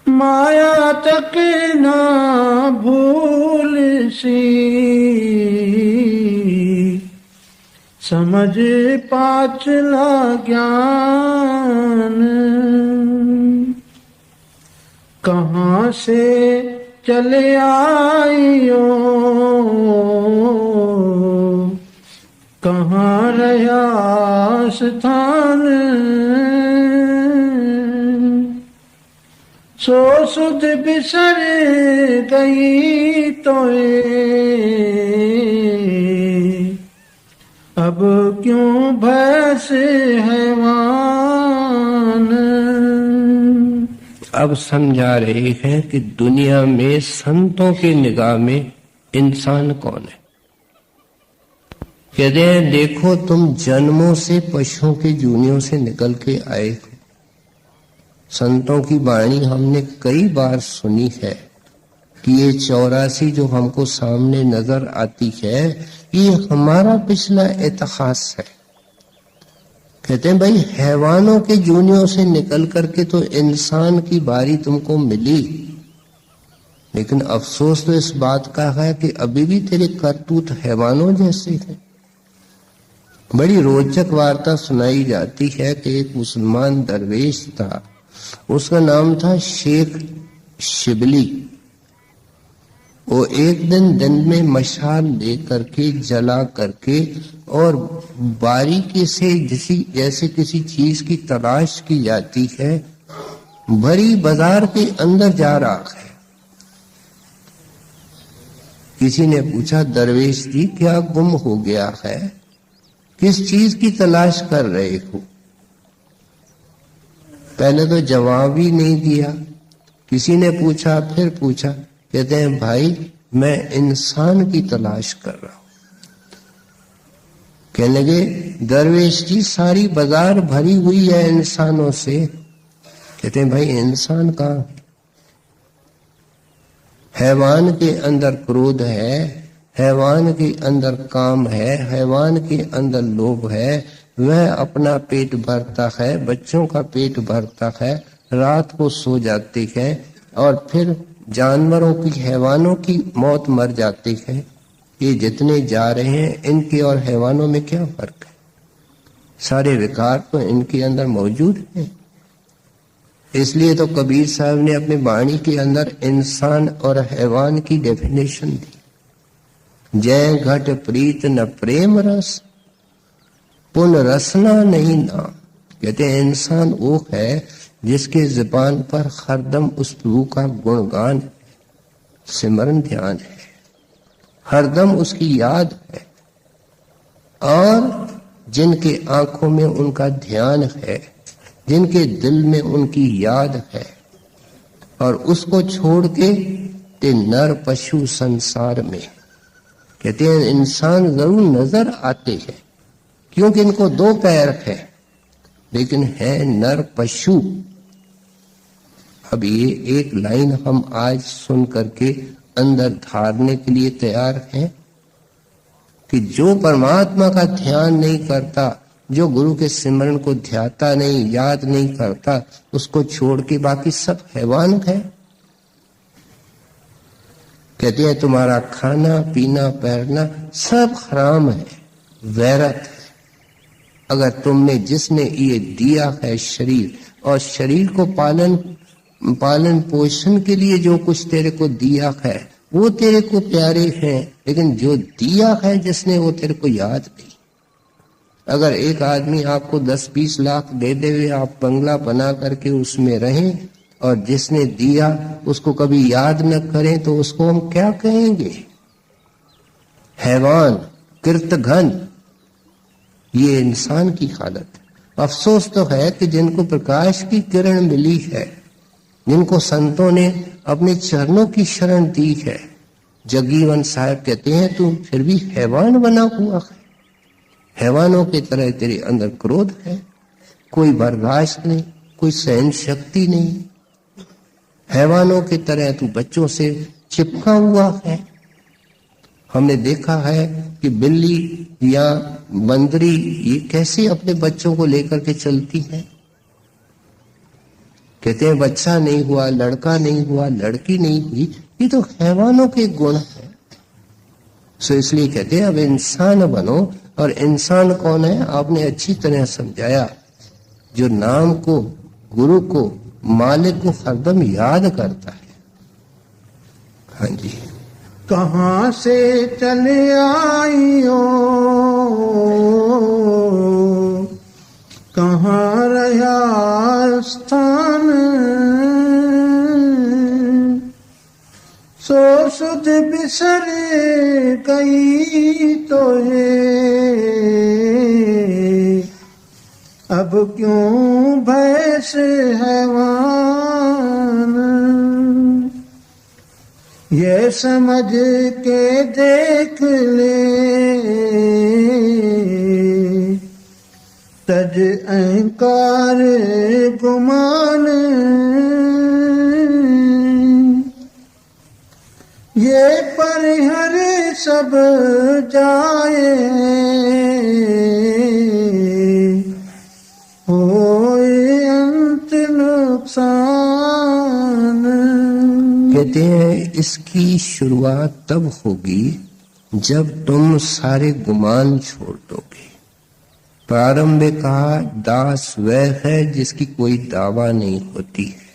S1: माया तक ना भूल सी, समझ पाचला ज्ञान। कहाँ से चले आइयो, कहाँ रहा स्थान। सो सुध बिसर गई तोए, अब क्यों भय से हैवान।
S2: अब समझा रहे हैं कि दुनिया में संतों की निगाह में इंसान कौन है। कहते हैं, देखो तुम जन्मों से पशुओं के जूनियों से निकल के आए हो। संतों की वाणी हमने कई बार सुनी है कि ये 84 जो हमको सामने नजर आती है, ये हमारा पिछला इतिहास है। कहते हैं, भाई हैवानों के जूनियों से निकल करके तो इंसान की बारी तुमको मिली, लेकिन अफसोस तो इस बात का है कि अभी भी तेरे करतूत हैवानों जैसे हैं। बड़ी रोचक वार्ता सुनाई जाती है कि एक मुसलमान दरवेश था, उसका नाम था शेख शिबली। वो एक दिन में मशाल लेकर के जला करके और बारीकी से जैसे किसी चीज की तलाश की जाती है, भरी बाजार के अंदर जा रहा है। किसी ने पूछा, दरवेश जी क्या गुम हो गया है, किस चीज की तलाश कर रहे हो? पहले तो जवाब ही नहीं दिया। किसी ने पूछा, फिर पूछा, कहते हैं भाई मैं इंसान की तलाश कर रहा हूं। कहने लगे, दरवेश जी सारी बाजार भरी हुई है इंसानों से। कहते हैं भाई इंसान कहां? हैवान के अंदर क्रोध है, हैवान के अंदर काम है, हैवान के अंदर लोभ है। वह अपना पेट भरता है, बच्चों का पेट भरता है, रात को सो जाती है और फिर जानवरों की, हैवानों की मौत मर जाती है। ये जितने जा रहे हैं, इनके और हैवानों में क्या फर्क है? सारे विकार तो इनके अंदर मौजूद हैं। इसलिए तो कबीर साहब ने अपनी वाणी के अंदर इंसान और हैवान की डेफिनेशन दी। जय घट प्रीत न प्रेम रस, पुन रसना नहीं नाम। कहते हैं इंसान वो है जिसके जुबान पर हरदम उस प्रभु का गुणगान, सिमरन ध्यान है, हरदम उसकी याद है, और जिनके आंखों में उनका ध्यान है, जिनके दिल में उनकी याद है, और उसको छोड़ के ते नर पशु संसार में। कहते हैं इंसान जरूर नजर आते हैं क्योंकि इनको दो पैर है, लेकिन है नर पशु। अब ये एक लाइन हम आज सुन करके अंदर धारने के लिए तैयार हैं कि जो परमात्मा का ध्यान नहीं करता, जो गुरु के सिमरन को ध्याता नहीं, याद नहीं करता, उसको छोड़ के बाकी सब हैवान है। कहते हैं तुम्हारा खाना पीना पहनना सब हराम है, वैरत है। अगर तुमने, जिसने ये दिया है शरीर, और शरीर को पालन पोषण के लिए जो कुछ तेरे को दिया है वो तेरे को प्यारे हैं, लेकिन जो दिया है जिसने, वो तेरे को याद नहीं। अगर एक आदमी आपको 10-20 लाख दे दे, आप बंगला बना करके उसमें रहें, और जिसने दिया उसको कभी याद न करें, तो उसको हम क्या कहेंगे? हैवान, कृतघ्न। ये इंसान की हालत है। अफसोस तो है कि जिनको प्रकाश की किरण मिली है, जिनको संतों ने अपने चरणों की शरण दी है, जगजीवन साहब कहते हैं तू फिर भी हैवान बना हुआ है। हैवानों की तरह तेरे अंदर क्रोध है, कोई बर्दाश्त नहीं, कोई सहन शक्ति नहीं। हैवानों की तरह तू बच्चों से चिपका हुआ है। हमने देखा है कि बिल्ली या बंदरी ये कैसे अपने बच्चों को लेकर के चलती है। कहते हैं बच्चा नहीं हुआ, लड़का नहीं हुआ, लड़की नहीं हुई, ये तो हैवानों के गुण है। सो इसलिए कहते हैं अब इंसान बनो। और इंसान कौन है? आपने अच्छी तरह समझाया, जो नाम को, गुरु को, मालिक को हरदम याद करता है। हाँ जी।
S1: कहाँ से चले आइयो, कहाँ रहा स्थान, सो सुध बिसर गई तो अब क्यों भय से हैवान। ये समझ के देख ले तज अहंकार गुमान, ये परिहर सब जाए होए अंत नुकसान।
S2: कहते हैं इसकी शुरुआत तब होगी जब तुम सारे गुमान छोड़ दोगे। प्रारंभ में कहा दास वह है जिसकी कोई दावा नहीं होती है।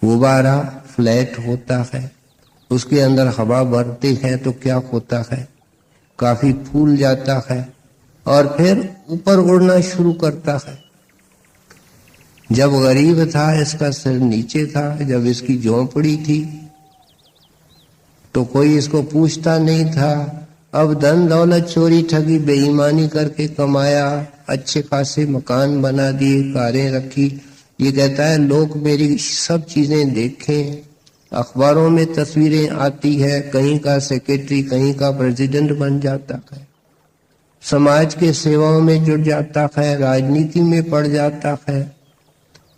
S2: गुब्बारा फ्लैट होता है, उसके अंदर हवा भरते हैं तो क्या होता है, काफी फूल जाता है और फिर ऊपर उड़ना शुरू करता है। जब गरीब था इसका सिर नीचे था, जब इसकी झोंपड़ी थी तो कोई इसको पूछता नहीं था। अब धन दौलत चोरी ठगी बेईमानी करके कमाया, अच्छे खासे मकान बना दिए, कारें रखी। ये कहता है लोग मेरी सब चीजें देखें, अखबारों में तस्वीरें आती है, कहीं का सेक्रेटरी कहीं का प्रेसिडेंट बन जाता है, समाज के सेवाओं में जुट जाता है, राजनीति में पड़ जाता है।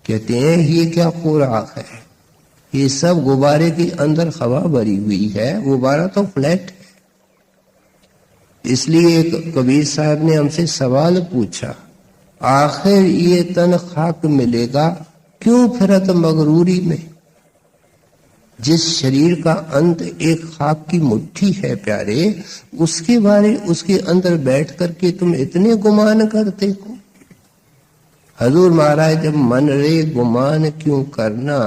S2: कहते हैं ये क्या हो रहा है, ये सब गुब्बारे के अंदर हवा भरी हुई है, गुब्बारा तो फ्लैट है। इसलिए एक कबीर साहब ने हमसे सवाल पूछा, आखिर ये तन खाक मिलेगा क्यों फिरत मगरूरी में। जिस शरीर का अंत एक खाक की मुट्ठी है प्यारे, उसके बारे उसके अंदर बैठ करके तुम इतने गुमान करते हो। हजूर महाराज जब मन रे गुमान क्यों करना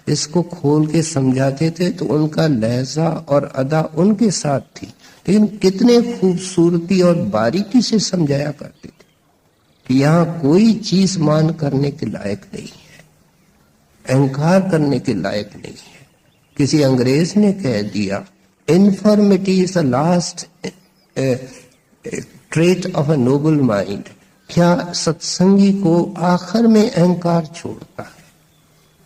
S2: इसको खोल के समझाते थे तो उनका लहजा और अदा उनके साथ थी, लेकिन कितने खूबसूरती और बारीकी से समझाया करते थे कि यहाँ कोई चीज मान करने के लायक नहीं है, अहंकार करने के लायक नहीं है। किसी अंग्रेज ने कह दिया infirmity is the last trait of a Nobel mind. क्या सत्संगी को आखिर में अहंकार छोड़ता है।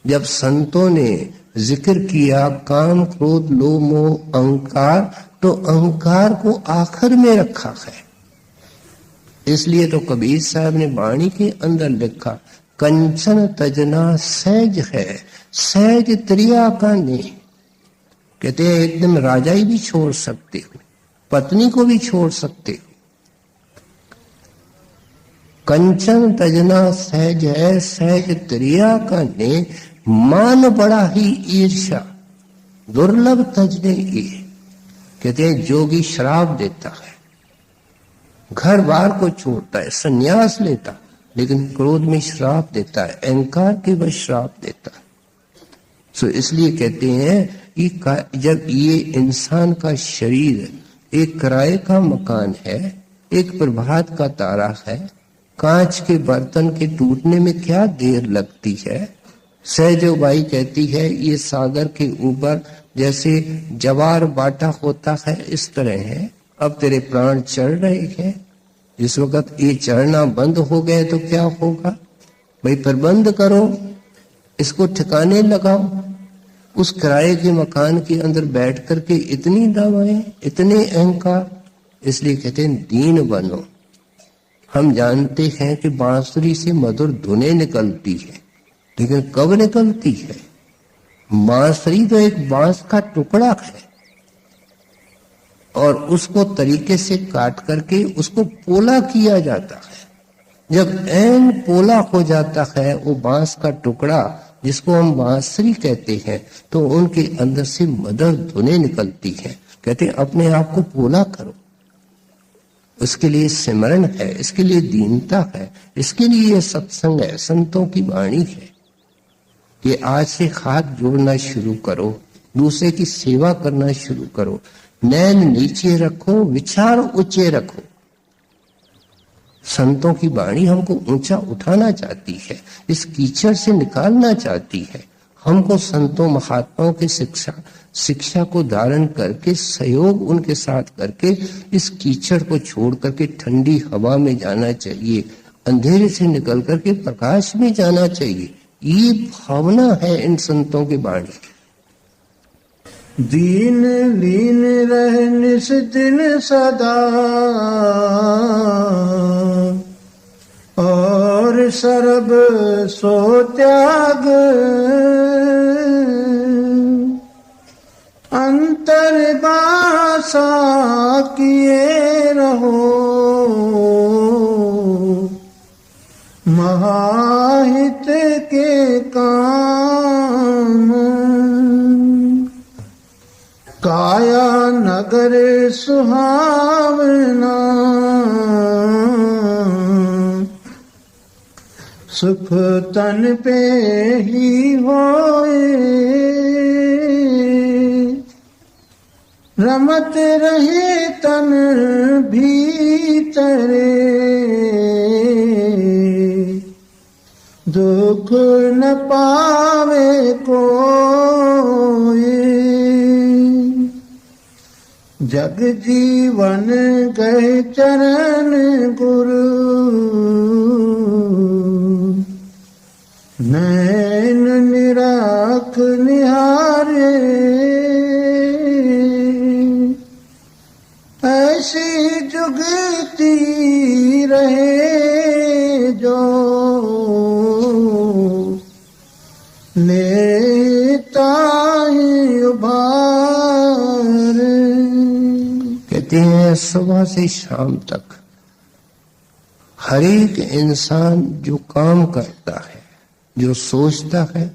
S2: जब संतों ने जिक्र किया काम क्रोध लोभ मोह अहंकार, तो अहंकार को आखिर में रखा है। इसलिए तो कबीर साहब ने वाणी के अंदर लिखा कंचन तजना सहज है, सहज त्रिया का ने। कहते हैं एक दिन राजा ही भी छोड़ सकते हो, पत्नी को भी छोड़ सकते हो। कंचन तजना सहज है, सहज त्रिया का ने, मान बड़ा ही ईर्षा दुर्लभ तजने ये। कहते हैं जोगी श्राप देता है, घर बार को छोड़ता है, संन्यास लेता, लेकिन क्रोध में श्राप देता है, अहंकार के वह श्राप देता है। सो इसलिए कहते हैं जब ये इंसान का शरीर एक किराए का मकान है, एक प्रभात का तारा है, कांच के बर्तन के टूटने में क्या देर लगती है। सहजोबाई कहती है ये सागर के ऊपर जैसे जवार बाटा होता है इस तरह है। अब तेरे प्राण चढ़ रहे हैं, जिस वक्त ये चढ़ना बंद हो गए तो क्या होगा भाई, प्रबंध करो, इसको ठिकाने लगाओ। उस किराए के मकान के अंदर बैठ करके इतनी दावाएं, इतने अहंकार। इसलिए कहते हैं दीन बनो। हम जानते हैं कि बांसुरी से मधुर धुनें निकलती है, लेकिन कब निकलती है। बांसुरी तो एक बांस का टुकड़ा है और उसको तरीके से काट करके उसको पोला किया जाता है। जब ऐन पोला हो जाता है वो बांस का टुकड़ा जिसको हम बांसुरी कहते हैं, तो उनके अंदर से मधुर धुनें निकलती हैं। कहते हैं अपने आप को पोला करो, उसके लिए सिमरन है, इसके लिए दीनता है, इसके लिए सत्संग है, संतों की वाणी है। कि आज से हाथ जोड़ना शुरू करो, दूसरे की सेवा करना शुरू करो, नैन नीचे रखो, विचार ऊंचे रखो। संतों की वाणी हमको ऊंचा उठाना चाहती है, इस कीचड़ से निकालना चाहती है। हमको संतों महात्माओं की शिक्षा को धारण करके सहयोग उनके साथ करके इस कीचड़ को छोड़ करके ठंडी हवा में जाना चाहिए, अंधेरे से निकल करके प्रकाश में जाना चाहिए। ये भावना है इन संतों की वाणी।
S1: दीन लीन रह निस दिन सदा और सरब सो त्याग, अंतर्बासा किए रहो महाहित के काम। सागर सुहावना, सुख तन पे ही होए, रमत रहे तन भीतरे, दुख न पावे कोई। जग जीवन गए चरण गुरु, नैन निराख निहारे, ऐसी जुगती रहे जो लेता ही उभार।
S2: कहते हैं सुबह से शाम तक हर एक इंसान जो काम करता है, जो सोचता है,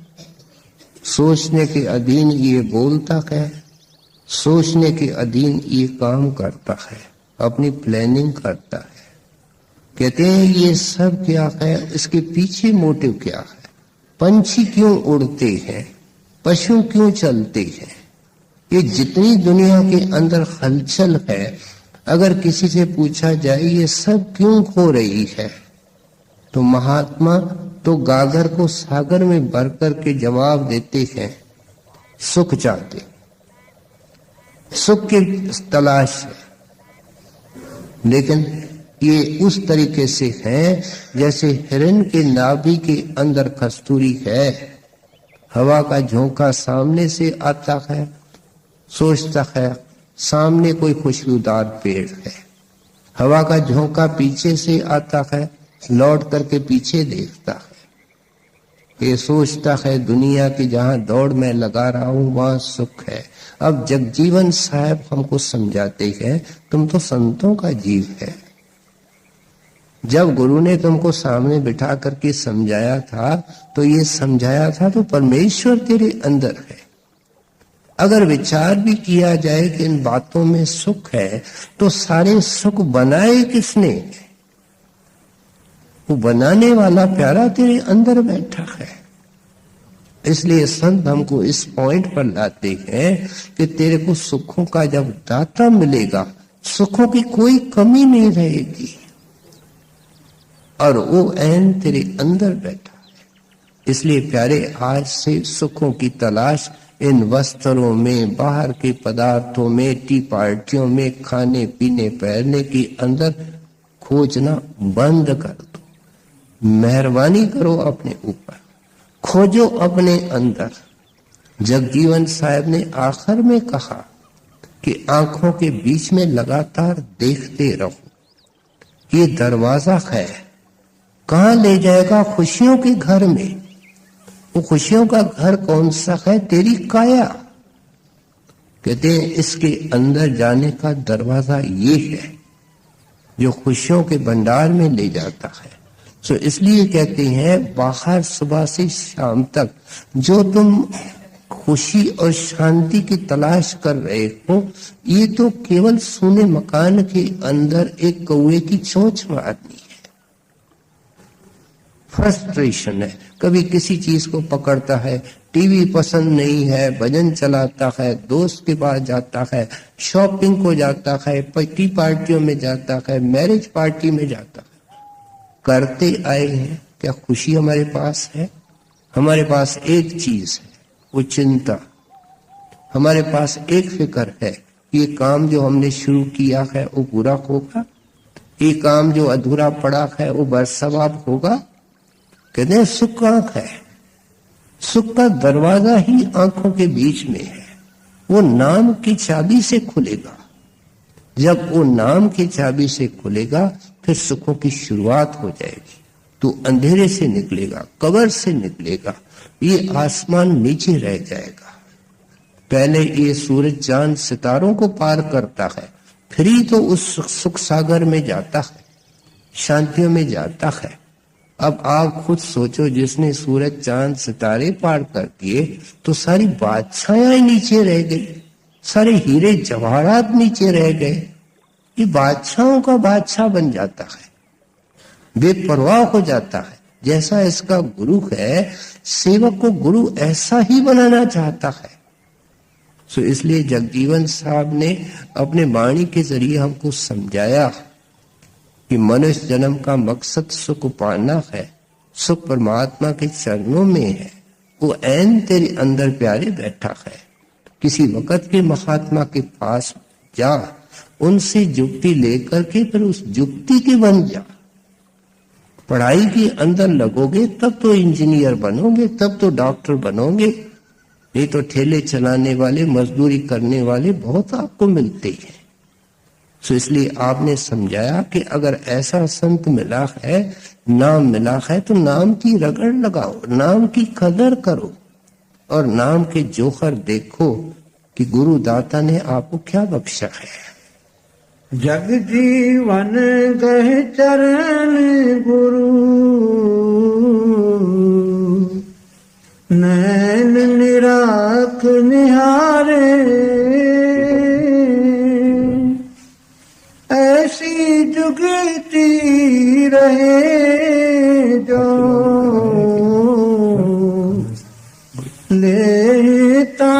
S2: सोचने के अधीन ये बोलता है, सोचने के अधीन ये काम करता है, अपनी प्लानिंग करता है। कहते हैं ये सब क्या है, इसके पीछे मोटिव क्या है? पंछी क्यों उड़ते हैं, पशु क्यों चलते हैं, ये जितनी दुनिया के अंदर हलचल है, अगर किसी से पूछा जाए ये सब क्यों हो रही है, तो महात्मा तो गागर को सागर में भर करके जवाब देते हैं, सुख चाहते, सुख की तलाश है। लेकिन ये उस तरीके से है जैसे हिरण के नाभि के अंदर कस्तूरी है, हवा का झोंका सामने से आता है, सोचता है सामने कोई खुशबूदार पेड़ है, हवा का झोंका पीछे से आता है, लौट करके पीछे देखता है, ये सोचता है दुनिया की जहां दौड़ में लगा रहा हूं वहां सुख है। अब जगजीवन साहब हमको समझाते हैं तुम तो संतों का जीव है। जब गुरु ने तुमको सामने बिठा करके समझाया था तो ये समझाया था तो परमेश्वर तेरे अंदर है। अगर विचार भी किया जाए कि इन बातों में सुख है तो सारे सुख बनाए किसने? वो बनाने वाला प्यारा तेरे अंदर बैठा है। इसलिए संत हमको इस पॉइंट पर लाते हैं कि तेरे को सुखों का जब दाता मिलेगा, सुखों की कोई कमी नहीं रहेगी और वो ऐन तेरे अंदर बैठा है। इसलिए प्यारे आज से सुखों की तलाश इन वस्त्रों में, बाहर के पदार्थों में, टी पार्टियों में, खाने पीने पहनने के अंदर खोजना बंद कर दो। मेहरबानी करो अपने ऊपर, खोजो अपने अंदर। जगजीवन साहब ने आखिर में कहा कि आंखों के बीच में लगातार देखते रहो। ये दरवाजा है, कहां ले जाएगा? खुशियों के घर में। वो खुशियों का घर कौन सा है? तेरी काया। कहते हैं इसके अंदर जाने का दरवाजा ये है जो खुशियों के भंडार में ले जाता है। सो इसलिए कहते हैं बाहर सुबह से शाम तक जो तुम खुशी और शांति की तलाश कर रहे हो, ये तो केवल सोने मकान के अंदर एक कौवे की चोंच मारनी है। फ्रस्ट्रेशन है, कभी किसी चीज को पकड़ता है, टीवी पसंद नहीं है, भजन चलाता है, दोस्त के पास जाता है, शॉपिंग को जाता है, टी पार्टियों में जाता है, मैरिज पार्टी में जाता है। करते आए हैं, क्या खुशी हमारे पास है? हमारे पास एक चीज है, वो चिंता। हमारे पास एक फिक्र है, ये काम जो हमने शुरू किया है वो पूरा होगा, ये काम जो अधूरा पड़ा है वो बरसवाब होगा। कहते हैं सुख का आंख है, सुख का दरवाजा ही आंखों के बीच में है। वो नाम की चाबी से खुलेगा। जब वो नाम की चाबी से खुलेगा फिर सुखों की शुरुआत हो जाएगी। तू अंधेरे से निकलेगा, कब्र से निकलेगा, ये आसमान नीचे रह जाएगा। पहले ये सूरज चांद सितारों को पार करता है, फिर ही तो उस सुख सागर में जाता है, शांतियों में जाता है। अब आप खुद सोचो, जिसने सूरज चांद सितारे पार कर दिए तो सारी बादशाहें नीचे रह गई। सारे हीरे जवाहरात नीचे रह गए। ये बादशाहों का बादशाह बन जाता है, बेपरवाह हो जाता है। जैसा इसका गुरु है, सेवक को गुरु ऐसा ही बनाना चाहता है। सो इसलिए जगजीवन साहब ने अपने वाणी के जरिए हमको समझाया कि मनुष्य जन्म का मकसद सुख पाना है, सुख परमात्मा के चरणों में है। वो ऐन तेरे अंदर प्यारे बैठा है। किसी वक्त के महात्मा के पास जा, उनसे जुक्ति लेकर के फिर उस जुक्ति के बन जा। पढ़ाई के अंदर लगोगे तब तो इंजीनियर बनोगे, तब तो डॉक्टर बनोगे। नहीं तो ठेले चलाने वाले, मजदूरी करने वाले बहुत आपको मिलते हैं। सो इसलिए आपने समझाया कि अगर ऐसा संत मिला है, नाम मिला है, तो नाम की रगड़ लगाओ, नाम की कदर करो और नाम के जोहर देखो कि गुरु दाता ने आपको क्या बख्शा है।
S1: जग जीवन गए चरण गुरु, नैन निराख निहारे, ऐसी जुगती रहे जो लेता